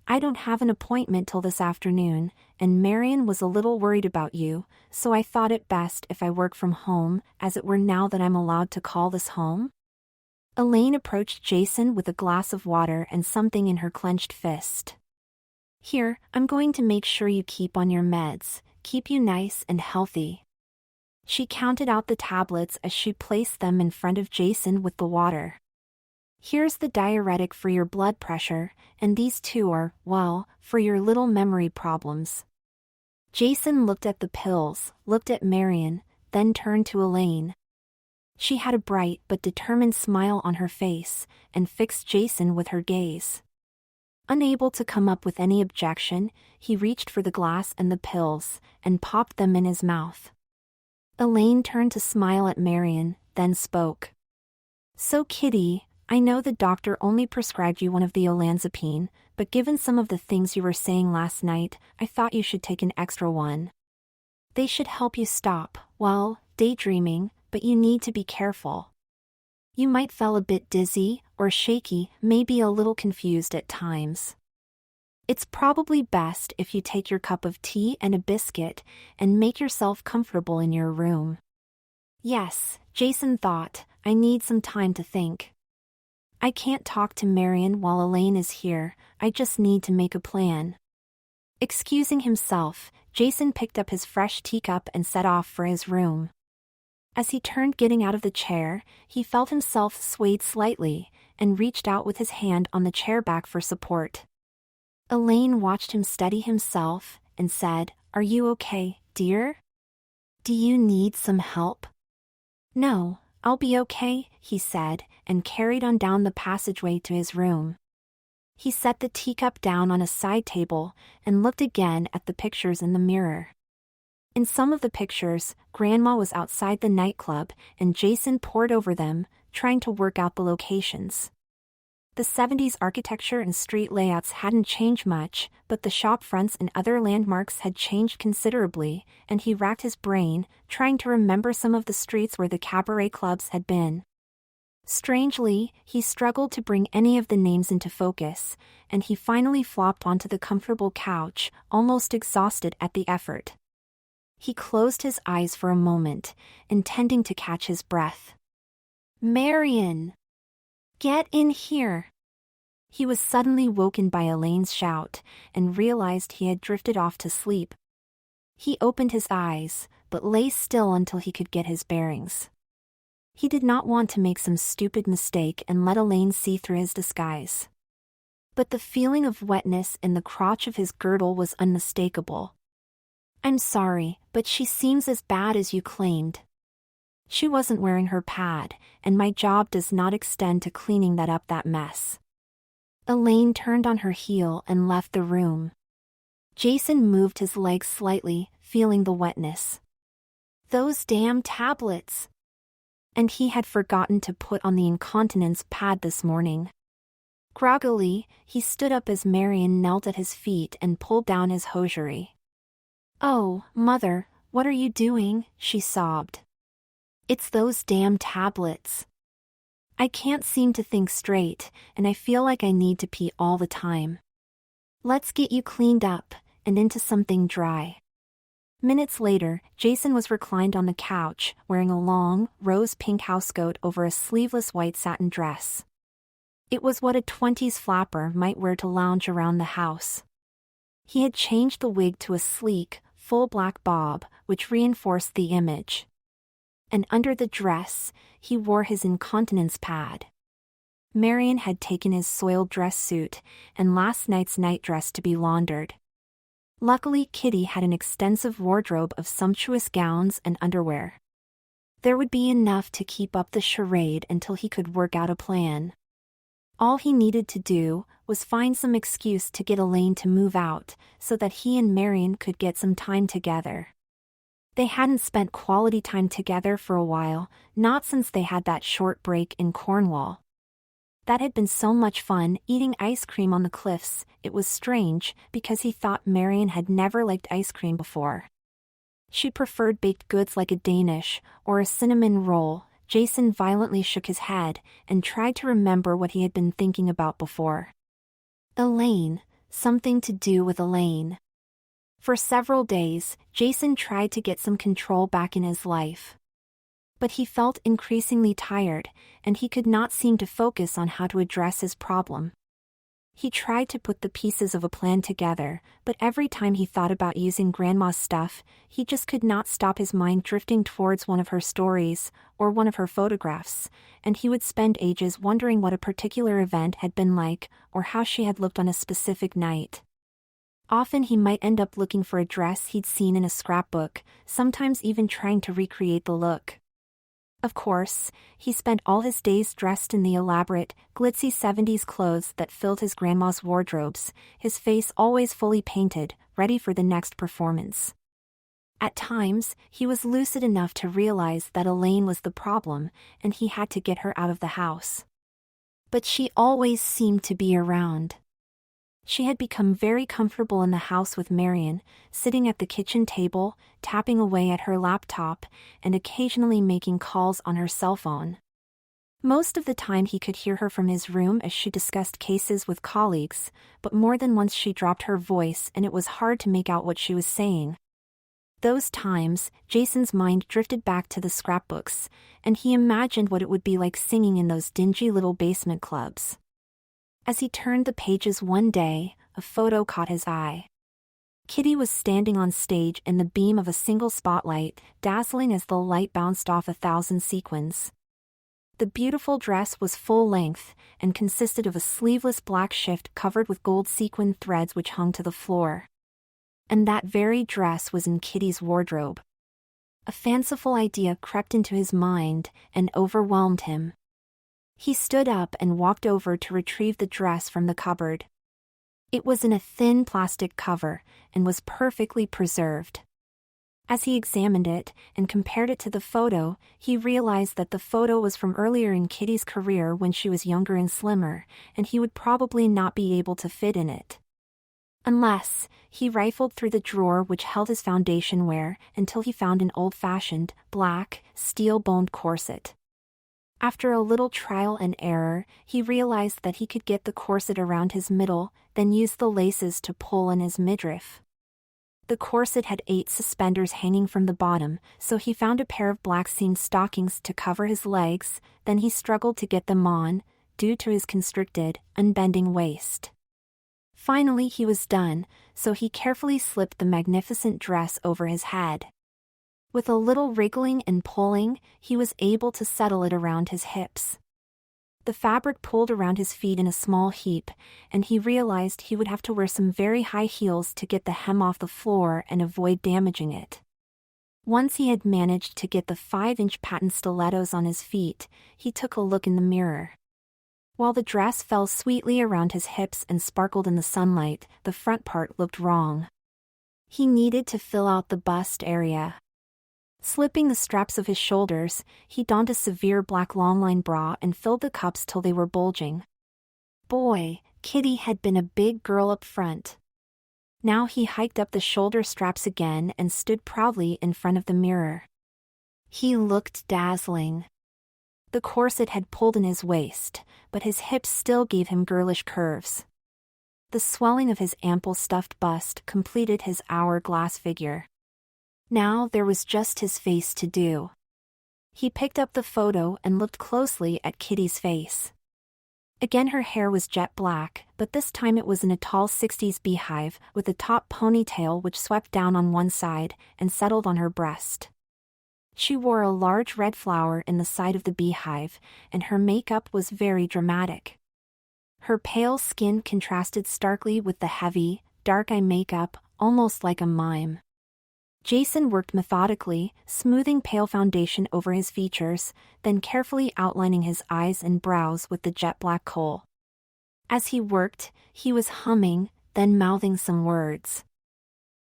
Speaker 1: I don't have an appointment till this afternoon, and Marian was a little worried about you, so I thought it best if I work from home, as it were now that I'm allowed to call this home." Elaine approached Jason with a glass of water and something in her clenched fist. "Here, I'm going to make sure you keep on your meds, keep you nice and healthy." She counted out the tablets as she placed them in front of Jason with the water. "Here's the diuretic for your blood pressure, and these two are, well, for your little memory problems." Jason looked at the pills, looked at Marian, then turned to Elaine. She had a bright but determined smile on her face, and fixed Jason with her gaze. Unable to come up with any objection, he reached for the glass and the pills, and popped them in his mouth. Elaine turned to smile at Marian, then spoke. "So Kitty, I know the doctor only prescribed you one of the olanzapine, but given some of the things you were saying last night, I thought you should take an extra one. They should help you stop, well, daydreaming, but you need to be careful. You might feel a bit dizzy, or shaky, maybe a little confused at times. It's probably best if you take your cup of tea and a biscuit, and make yourself comfortable in your room." "Yes," Jason thought, "I need some time to think. I can't talk to Marian while Elaine is here, I just need to make a plan." Excusing himself, Jason picked up his fresh teacup and set off for his room. As he turned getting out of the chair, he felt himself swayed slightly, and reached out with his hand on the chair back for support. Elaine watched him steady himself, and said, "Are you okay, dear? Do you need some help?" "No, I'll be okay," he said, and carried on down the passageway to his room. He set the teacup down on a side table, and looked again at the pictures in the mirror. In some of the pictures, Grandma was outside the nightclub, and Jason pored over them, trying to work out the locations. The 70s architecture and street layouts hadn't changed much, but the shop fronts and other landmarks had changed considerably, and he racked his brain, trying to remember some of the streets where the cabaret clubs had been. Strangely, he struggled to bring any of the names into focus, and he finally flopped onto the comfortable couch, almost exhausted at the effort. He closed his eyes for a moment, intending to catch his breath. "Marian! Get in here!" He was suddenly woken by Elaine's shout, and realized he had drifted off to sleep. He opened his eyes, but lay still until he could get his bearings. He did not want to make some stupid mistake and let Elaine see through his disguise. But the feeling of wetness in the crotch of his girdle was unmistakable. "I'm sorry, but she seems as bad as you claimed. She wasn't wearing her pad, and my job does not extend to cleaning that mess." Elaine turned on her heel and left the room. Jason moved his legs slightly, feeling the wetness. Those damn tablets! And he had forgotten to put on the incontinence pad this morning. Groggily, he stood up as Marian knelt at his feet and pulled down his hosiery. "Oh, Mother, what are you doing?" she sobbed. "It's those damn tablets. I can't seem to think straight, and I feel like I need to pee all the time. Let's get you cleaned up, and into something dry." Minutes later, Jason was reclined on the couch, wearing a long, rose-pink housecoat over a sleeveless white satin dress. It was what a 20s flapper might wear to lounge around the house. He had changed the wig to a sleek, full black bob, which reinforced the image. And under the dress, he wore his incontinence pad. Marian had taken his soiled dress suit and last night's nightdress to be laundered. Luckily, Kitty had an extensive wardrobe of sumptuous gowns and underwear. There would be enough to keep up the charade until he could work out a plan. All he needed to do was find some excuse to get Elaine to move out, so that he and Marian could get some time together. They hadn't spent quality time together for a while, not since they had that short break in Cornwall. That had been so much fun, eating ice cream on the cliffs. It was strange, because he thought Marian had never liked ice cream before. She preferred baked goods like a Danish, or a cinnamon roll. Jason violently shook his head, and tried to remember what he had been thinking about before. Elaine. Something to do with Elaine. For several days, Jason tried to get some control back in his life. But he felt increasingly tired, and he could not seem to focus on how to address his problem. He tried to put the pieces of a plan together, but every time he thought about using Grandma's stuff, he just could not stop his mind drifting towards one of her stories, or one of her photographs, and he would spend ages wondering what a particular event had been like, or how she had looked on a specific night. Often he might end up looking for a dress he'd seen in a scrapbook, sometimes even trying to recreate the look. Of course, he spent all his days dressed in the elaborate, glitzy 70s clothes that filled his grandma's wardrobes, his face always fully painted, ready for the next performance. At times, he was lucid enough to realize that Elaine was the problem, and he had to get her out of the house. But she always seemed to be around. She had become very comfortable in the house with Marian, sitting at the kitchen table, tapping away at her laptop, and occasionally making calls on her cell phone. Most of the time he could hear her from his room as she discussed cases with colleagues, but more than once she dropped her voice and it was hard to make out what she was saying. Those times, Jason's mind drifted back to the scrapbooks, and he imagined what it would be like singing in those dingy little basement clubs. As he turned the pages one day, a photo caught his eye. Kitty was standing on stage in the beam of a single spotlight, dazzling as the light bounced off 1,000 sequins. The beautiful dress was full length, and consisted of a sleeveless black shift covered with gold sequin threads which hung to the floor. And that very dress was in Kitty's wardrobe. A fanciful idea crept into his mind, and overwhelmed him. He stood up and walked over to retrieve the dress from the cupboard. It was in a thin plastic cover, and was perfectly preserved. As he examined it, and compared it to the photo, he realized that the photo was from earlier in Kitty's career when she was younger and slimmer, and he would probably not be able to fit in it. Unless, he rifled through the drawer which held his foundation wear, until he found an old-fashioned, black, steel-boned corset. After a little trial and error, he realized that he could get the corset around his middle, then use the laces to pull in his midriff. The corset had 8 suspenders hanging from the bottom, so he found a pair of black seam stockings to cover his legs, then he struggled to get them on, due to his constricted, unbending waist. Finally he was done, so he carefully slipped the magnificent dress over his head. With a little wriggling and pulling, he was able to settle it around his hips. The fabric pulled around his feet in a small heap, and he realized he would have to wear some very high heels to get the hem off the floor and avoid damaging it. Once he had managed to get the 5-inch patent stilettos on his feet, he took a look in the mirror. While the dress fell sweetly around his hips and sparkled in the sunlight, the front part looked wrong. He needed to fill out the bust area. Slipping the straps of his shoulders, he donned a severe black longline bra and filled the cups till they were bulging. Boy, Kitty had been a big girl up front. Now he hiked up the shoulder straps again and stood proudly in front of the mirror. He looked dazzling. The corset had pulled in his waist, but his hips still gave him girlish curves. The swelling of his ample stuffed bust completed his hourglass figure. Now there was just his face to do. He picked up the photo and looked closely at Kitty's face. Again her hair was jet black, but this time it was in a tall 60s beehive with a top ponytail which swept down on one side and settled on her breast. She wore a large red flower in the side of the beehive, and her makeup was very dramatic. Her pale skin contrasted starkly with the heavy, dark eye makeup, almost like a mime. Jason worked methodically, smoothing pale foundation over his features, then carefully outlining his eyes and brows with the jet black kohl. As he worked, he was humming, then mouthing some words.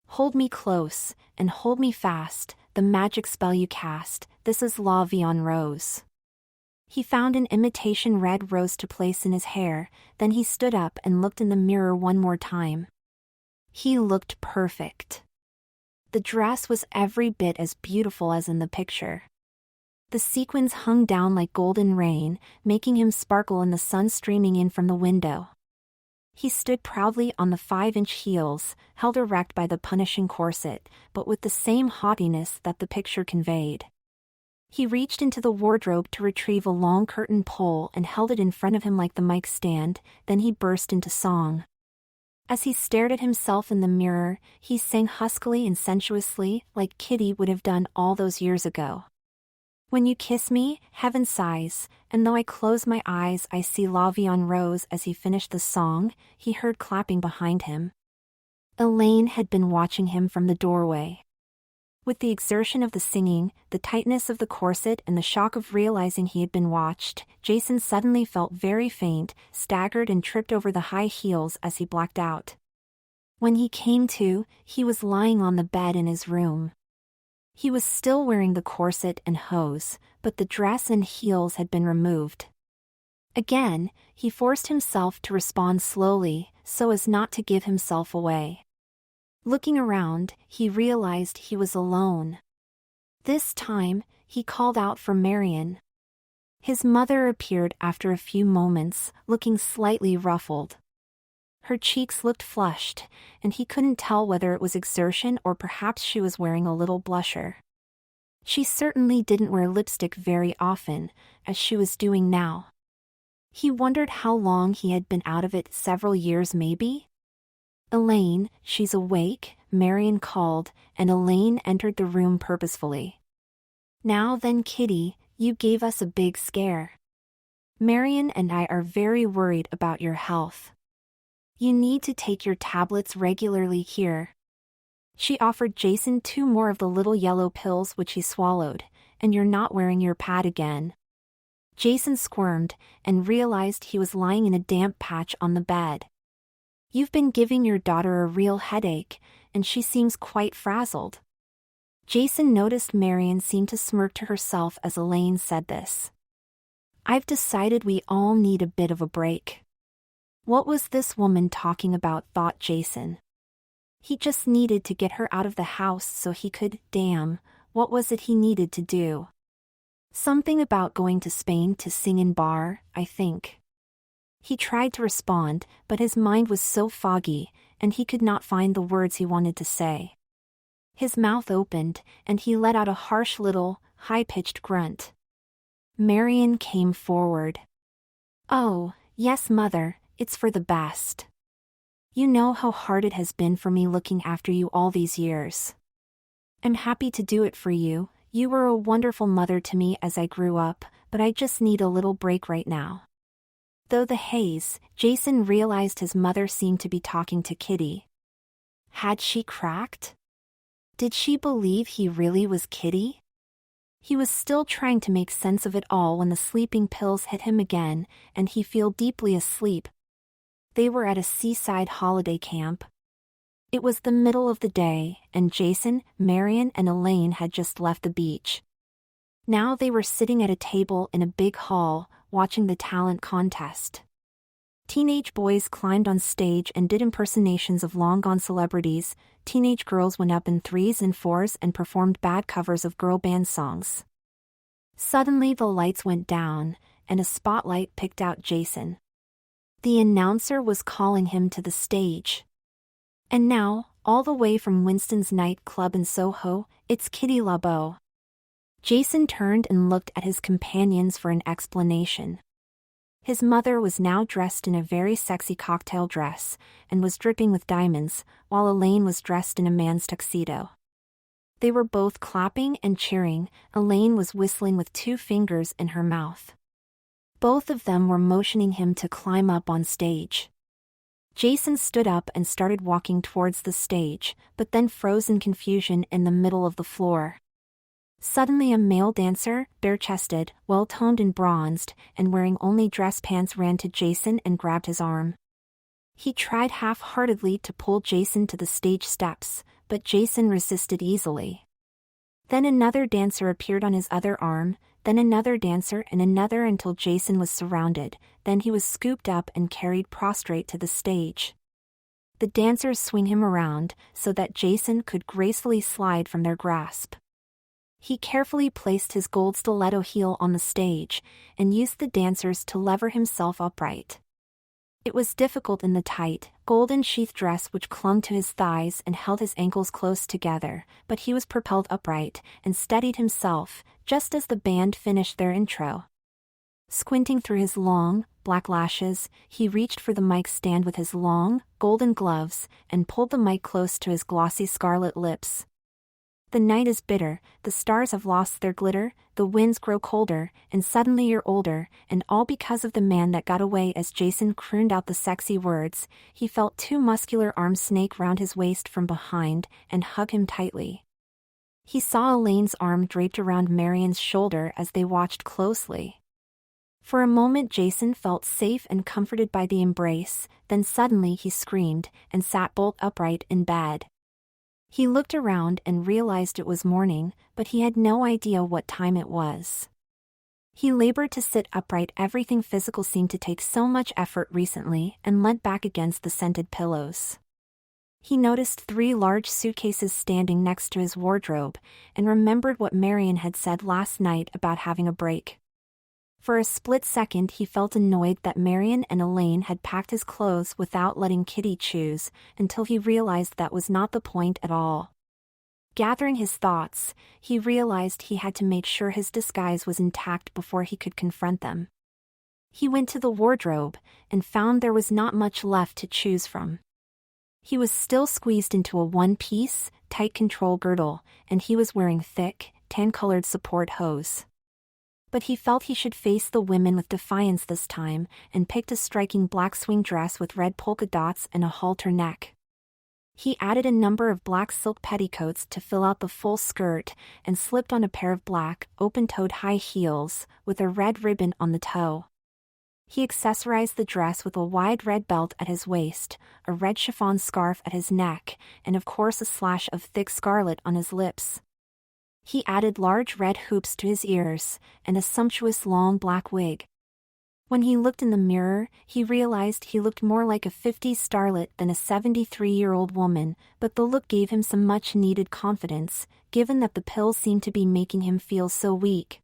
Speaker 1: "Hold me close, and hold me fast, the magic spell you cast, this is La Vie en Rose." He found an imitation red rose to place in his hair, then he stood up and looked in the mirror one more time. He looked perfect. The dress was every bit as beautiful as in the picture. The sequins hung down like golden rain, making him sparkle in the sun streaming in from the window. He stood proudly on the 5-inch heels, held erect by the punishing corset, but with the same haughtiness that the picture conveyed. He reached into the wardrobe to retrieve a long curtain pole and held it in front of him like the mic stand, then he burst into song. As he stared at himself in the mirror, he sang huskily and sensuously, like Kitty would have done all those years ago. "When you kiss me, heaven sighs, and though I close my eyes I see La Vie en Rose." As he finished the song, he heard clapping behind him. Elaine had been watching him from the doorway. With the exertion of the singing, the tightness of the corset and the shock of realizing he had been watched, Jason suddenly felt very faint, staggered and tripped over the high heels as he blacked out. When he came to, he was lying on the bed in his room. He was still wearing the corset and hose, but the dress and heels had been removed. Again, he forced himself to respond slowly, so as not to give himself away. Looking around, he realized he was alone. This time, he called out for Marion. His mother appeared after a few moments, looking slightly ruffled. Her cheeks looked flushed, and he couldn't tell whether it was exertion or perhaps she was wearing a little blusher. She certainly didn't wear lipstick very often, as she was doing now. He wondered how long he had been out of it, several years maybe? "Elaine, she's awake," Marion called, and Elaine entered the room purposefully. "Now then, Kitty, you gave us a big scare. Marion and I are very worried about your health. You need to take your tablets regularly here." She offered Jason 2 more of the little yellow pills which he swallowed, "and you're not wearing your pad again." Jason squirmed, and realized he was lying in a damp patch on the bed. "You've been giving your daughter a real headache, and she seems quite frazzled." Jason noticed Marion seemed to smirk to herself as Elaine said this. "I've decided we all need a bit of a break." What was this woman talking about, thought Jason. He just needed to get her out of the house so he could, damn, what was it he needed to do? Something about going to Spain to sing in bar, I think. He tried to respond, but his mind was so foggy, and he could not find the words he wanted to say. His mouth opened, and he let out a harsh little, high-pitched grunt. Marion came forward. "Oh, yes, Mother, it's for the best. You know how hard it has been for me looking after you all these years. I'm happy to do it for you. You were a wonderful mother to me as I grew up, but I just need a little break right now." Through the haze, Jason realized his mother seemed to be talking to Kitty. Had she cracked? Did she believe he really was Kitty? He was still trying to make sense of it all when the sleeping pills hit him again, and he fell deeply asleep. They were at a seaside holiday camp. It was the middle of the day, and Jason, Marion, and Elaine had just left the beach. Now they were sitting at a table in a big hall, watching the talent contest. Teenage boys climbed on stage and did impersonations of long-gone celebrities. Teenage girls went up in threes and fours and performed bad covers of girl band songs. Suddenly the lights went down, and a spotlight picked out Jason. The announcer was calling him to the stage. And now, all the way from Winston's nightclub in Soho, it's Kitty LaBeau. Jason turned and looked at his companions for an explanation. His mother was now dressed in a very sexy cocktail dress, and was dripping with diamonds, while Elaine was dressed in a man's tuxedo. They were both clapping and cheering. Elaine was whistling with 2 fingers in her mouth. Both of them were motioning him to climb up on stage. Jason stood up and started walking towards the stage, but then froze in confusion in the middle of the floor. Suddenly a male dancer, bare-chested, well-toned and bronzed, and wearing only dress pants ran to Jason and grabbed his arm. He tried half-heartedly to pull Jason to the stage steps, but Jason resisted easily. Then another dancer appeared on his other arm, then another dancer and another until Jason was surrounded. Then he was scooped up and carried prostrate to the stage. The dancers swing him around so that Jason could gracefully slide from their grasp. He carefully placed his gold stiletto heel on the stage, and used the dancers to lever himself upright. It was difficult in the tight, golden-sheathed dress which clung to his thighs and held his ankles close together, but he was propelled upright, and steadied himself, just as the band finished their intro. Squinting through his long, black lashes, he reached for the mic stand with his long, golden gloves, and pulled the mic close to his glossy scarlet lips. The night is bitter, the stars have lost their glitter, the winds grow colder, and suddenly you're older, and all because of the man that got away. As Jason crooned out the sexy words, he felt 2 muscular arms snake round his waist from behind and hug him tightly. He saw Elaine's arm draped around Marion's shoulder as they watched closely. For a moment Jason felt safe and comforted by the embrace, then suddenly he screamed and sat bolt upright in bed. He looked around and realized it was morning, but he had no idea what time it was. He labored to sit upright. Everything physical seemed to take so much effort recently, and leant back against the scented pillows. He noticed 3 large suitcases standing next to his wardrobe, and remembered what Marion had said last night about having a break. For a split second he felt annoyed that Marion and Elaine had packed his clothes without letting Kitty choose, until he realized that was not the point at all. Gathering his thoughts, he realized he had to make sure his disguise was intact before he could confront them. He went to the wardrobe, and found there was not much left to choose from. He was still squeezed into a one-piece, tight control girdle, and he was wearing thick, tan-colored support hose. But he felt he should face the women with defiance this time, and picked a striking black swing dress with red polka dots and a halter neck. He added a number of black silk petticoats to fill out the full skirt, and slipped on a pair of black, open-toed high heels, with a red ribbon on the toe. He accessorized the dress with a wide red belt at his waist, a red chiffon scarf at his neck, and of course a slash of thick scarlet on his lips. He added large red hoops to his ears, and a sumptuous long black wig. When he looked in the mirror, he realized he looked more like a 50s starlet than a 73-year-old woman, but the look gave him some much-needed confidence, given that the pills seemed to be making him feel so weak.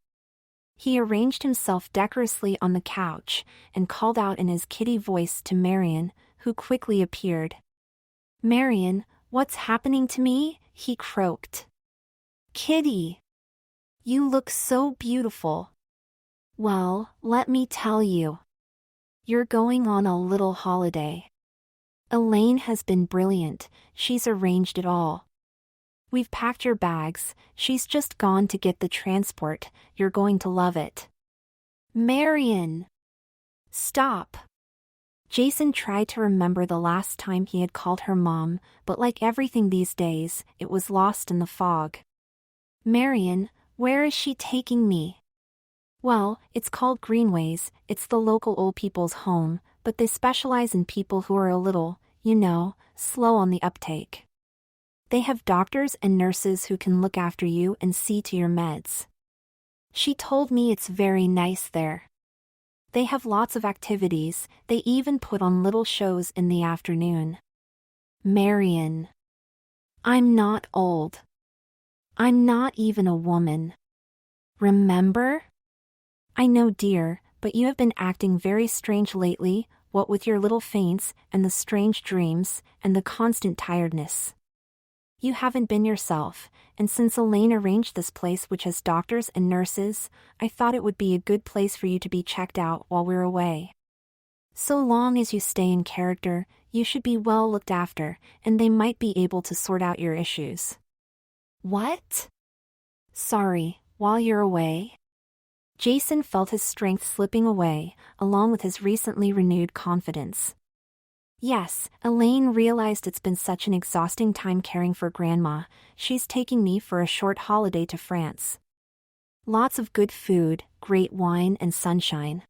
Speaker 1: He arranged himself decorously on the couch, and called out in his kitty voice to Marion, who quickly appeared. "Marion, what's happening to me?" he croaked. "Kitty! You look so beautiful." "Well, let me tell you. You're going on a little holiday. Elaine has been brilliant, she's arranged it all. We've packed your bags, she's just gone to get the transport, you're going to love it." "Marion! Stop!" Jason tried to remember the last time he had called her mom, but like everything these days, it was lost in the fog. "Marion, where is she taking me?" "Well, it's called Greenways, it's the local old people's home, but they specialize in people who are a little, slow on the uptake. They have doctors and nurses who can look after you and see to your meds. She told me it's very nice there. They have lots of activities, they even put on little shows in the afternoon. Marion. I'm not old. I'm not even a woman. Remember? I know, dear, but you have been acting very strange lately, what with your little faints, and the strange dreams, and the constant tiredness. You haven't been yourself, and since Elaine arranged this place which has doctors and nurses, I thought it would be a good place for you to be checked out while we're away. So long as you stay in character, you should be well looked after, and they might be able to sort out your issues. What? Sorry, while you're away? Jason felt his strength slipping away, along with his recently renewed confidence. Yes, Elaine realized it's been such an exhausting time caring for Grandma, she's taking me for a short holiday to France. Lots of good food, great wine and sunshine.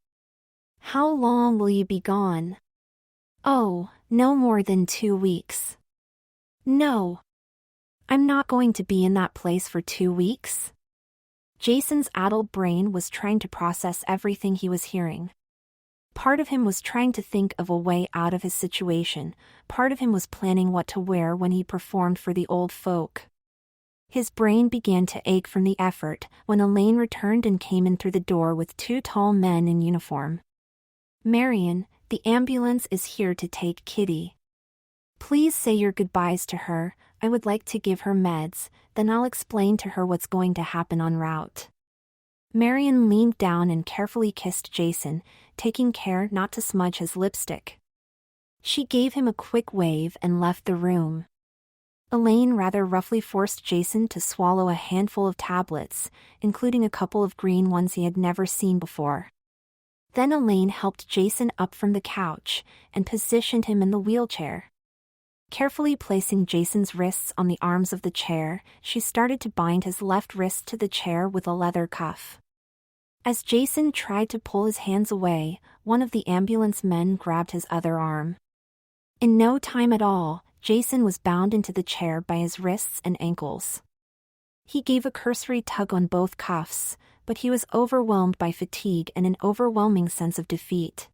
Speaker 1: How long will you be gone? Oh, no more than 2 weeks. No. I'm not going to be in that place for 2 weeks. Jason's addled brain was trying to process everything he was hearing. Part of him was trying to think of a way out of his situation, part of him was planning what to wear when he performed for the old folk. His brain began to ache from the effort when Elaine returned and came in through the door with 2 tall men in uniform. Marion, the ambulance is here to take Kitty. Please say your goodbyes to her, I would like to give her meds, then I'll explain to her what's going to happen en route. Marion leaned down and carefully kissed Jason, taking care not to smudge his lipstick. She gave him a quick wave and left the room. Elaine rather roughly forced Jason to swallow a handful of tablets, including a couple of green ones he had never seen before. Then Elaine helped Jason up from the couch and positioned him in the wheelchair. Carefully placing Jason's wrists on the arms of the chair, she started to bind his left wrist to the chair with a leather cuff. As Jason tried to pull his hands away, one of the ambulance men grabbed his other arm. In no time at all, Jason was bound into the chair by his wrists and ankles. He gave a cursory tug on both cuffs, but he was overwhelmed by fatigue and an overwhelming sense of defeat.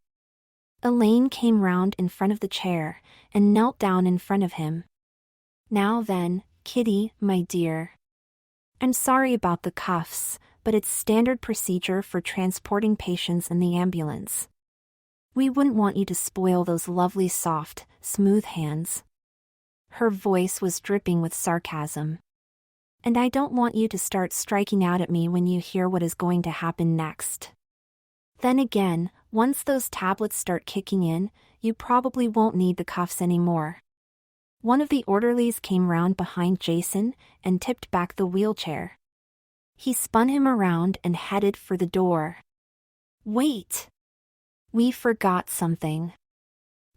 Speaker 1: Elaine came round in front of the chair and knelt down in front of him. Now then, Kitty, my dear. I'm sorry about the cuffs, but it's standard procedure for transporting patients in the ambulance. We wouldn't want you to spoil those lovely soft, smooth hands. Her voice was dripping with sarcasm. And I don't want you to start striking out at me when you hear what is going to happen next. Then again, once those tablets start kicking in, you probably won't need the cuffs anymore. One of the orderlies came round behind Jason and tipped back the wheelchair. He spun him around and headed for the door. Wait! We forgot something.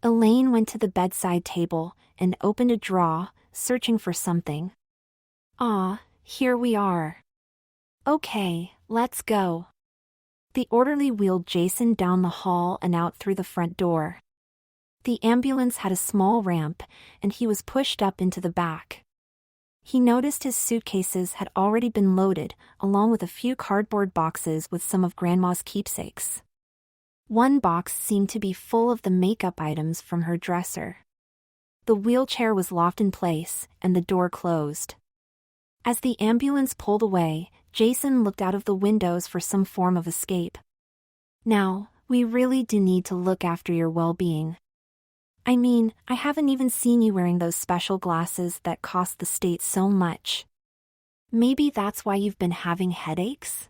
Speaker 1: Elaine went to the bedside table and opened a drawer, searching for something. Ah, here we are. Okay, let's go. The orderly wheeled Jason down the hall and out through the front door. The ambulance had a small ramp, and he was pushed up into the back. He noticed his suitcases had already been loaded, along with a few cardboard boxes with some of Grandma's keepsakes. One box seemed to be full of the makeup items from her dresser. The wheelchair was locked in place, and the door closed. As the ambulance pulled away, Jason looked out of the windows for some form of escape. Now, we really do need to look after your well-being. I mean, I haven't even seen you wearing those special glasses that cost the state so much. Maybe that's why you've been having headaches?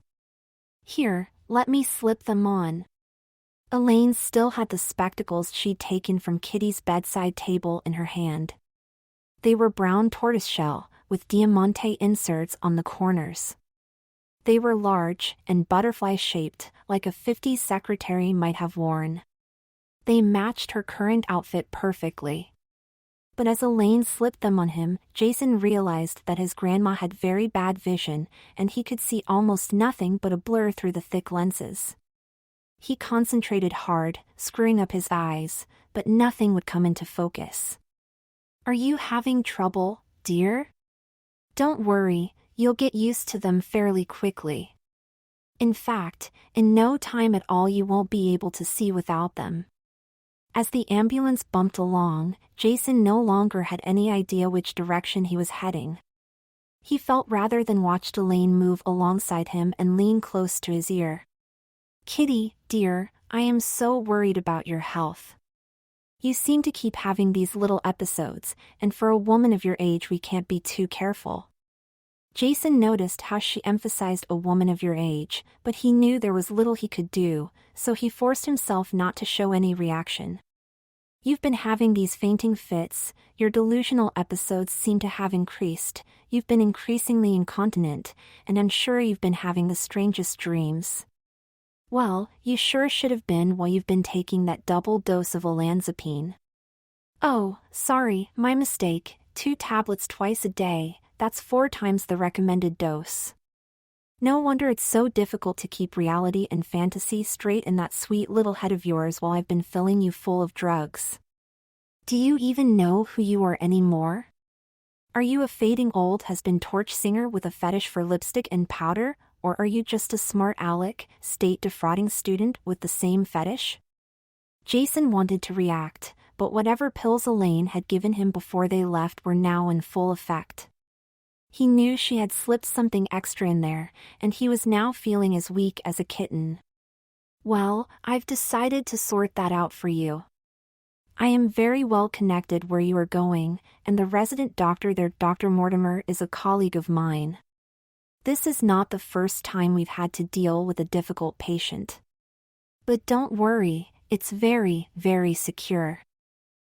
Speaker 1: Here, let me slip them on. Elaine still had the spectacles she'd taken from Kitty's bedside table in her hand. They were brown tortoiseshell, with diamante inserts on the corners. They were large and butterfly-shaped, like a 50s secretary might have worn. They matched her current outfit perfectly. But as Elaine slipped them on him, Jason realized that his grandma had very bad vision, and he could see almost nothing but a blur through the thick lenses. He concentrated hard, screwing up his eyes, but nothing would come into focus. Are you having trouble, dear? Don't worry, you'll get used to them fairly quickly. In fact, in no time at all you won't be able to see without them. As the ambulance bumped along, Jason no longer had any idea which direction he was heading. He felt rather than watched Elaine move alongside him and lean close to his ear. Kitty, dear, I am so worried about your health. You seem to keep having these little episodes, and for a woman of your age we can't be too careful. Jason noticed how she emphasized a woman of your age, but he knew there was little he could do, so he forced himself not to show any reaction. You've been having these fainting fits, your delusional episodes seem to have increased, you've been increasingly incontinent, and I'm sure you've been having the strangest dreams. Well, you sure should have been while you've been taking that double dose of olanzapine. Oh, sorry, my mistake, 2 tablets twice a day, that's 4 times the recommended dose. No wonder it's so difficult to keep reality and fantasy straight in that sweet little head of yours while I've been filling you full of drugs. Do you even know who you are anymore? Are you a fading old has-been torch singer with a fetish for lipstick and powder, or are you just a smart aleck, state-defrauding student with the same fetish? Jason wanted to react, but whatever pills Elaine had given him before they left were now in full effect. He knew she had slipped something extra in there, and he was now feeling as weak as a kitten. Well, I've decided to sort that out for you. I am very well connected where you are going, and the resident doctor there, Dr. Mortimer, is a colleague of mine. This is not the first time we've had to deal with a difficult patient. But don't worry, it's very, very secure.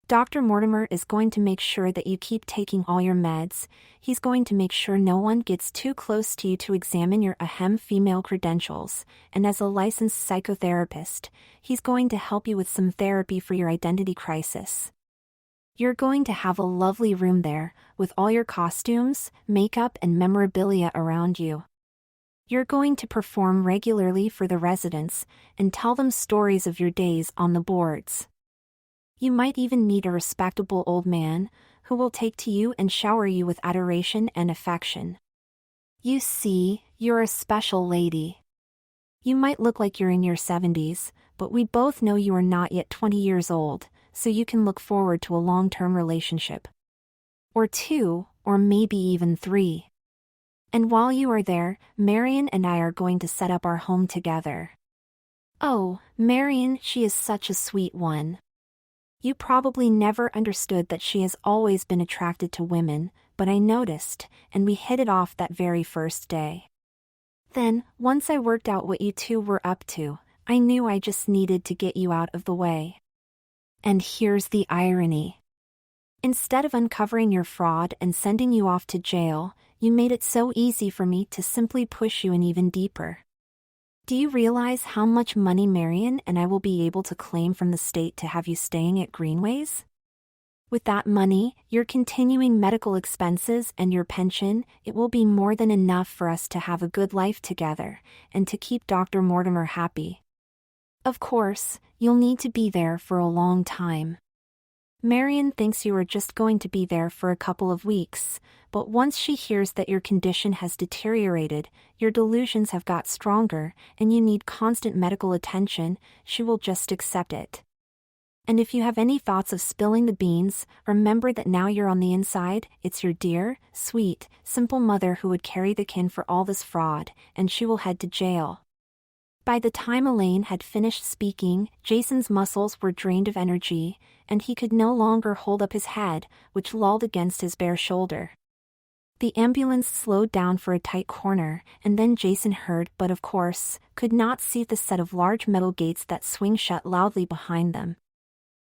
Speaker 1: Dr. Mortimer is going to make sure that you keep taking all your meds. He's going to make sure no one gets too close to you to examine your female credentials, and as a licensed psychotherapist, he's going to help you with some therapy for your identity crisis. You're going to have a lovely room there, with all your costumes, makeup and memorabilia around you. You're going to perform regularly for the residents, and tell them stories of your days on the boards. You might even meet a respectable old man, who will take to you and shower you with adoration and affection. You see, you're a special lady. You might look like you're in your 70s, but we both know you are not yet 20 years old, so you can look forward to a long-term relationship. Or 2, or maybe even 3. And while you are there, Marion and I are going to set up our home together. Oh, Marion, she is such a sweet one. You probably never understood that she has always been attracted to women, but I noticed, and we hit it off that very first day. Then, once I worked out what you two were up to, I knew I just needed to get you out of the way. And here's the irony. Instead of uncovering your fraud and sending you off to jail, you made it so easy for me to simply push you in even deeper. Do you realize how much money Marion and I will be able to claim from the state to have you staying at Greenways? With that money, your continuing medical expenses and your pension, it will be more than enough for us to have a good life together, and to keep Dr. Mortimer happy. Of course, you'll need to be there for a long time. Marion thinks you are just going to be there for a couple of weeks, but once she hears that your condition has deteriorated, your delusions have got stronger, and you need constant medical attention, she will just accept it. And if you have any thoughts of spilling the beans, remember that now you're on the inside, it's your dear, sweet, simple mother who would carry the kin for all this fraud, and she will head to jail. By the time Elaine had finished speaking, Jason's muscles were drained of energy, and he could no longer hold up his head, which lolled against his bare shoulder. The ambulance slowed down for a tight corner, and then Jason heard, but of course, could not see the set of large metal gates that swing shut loudly behind them.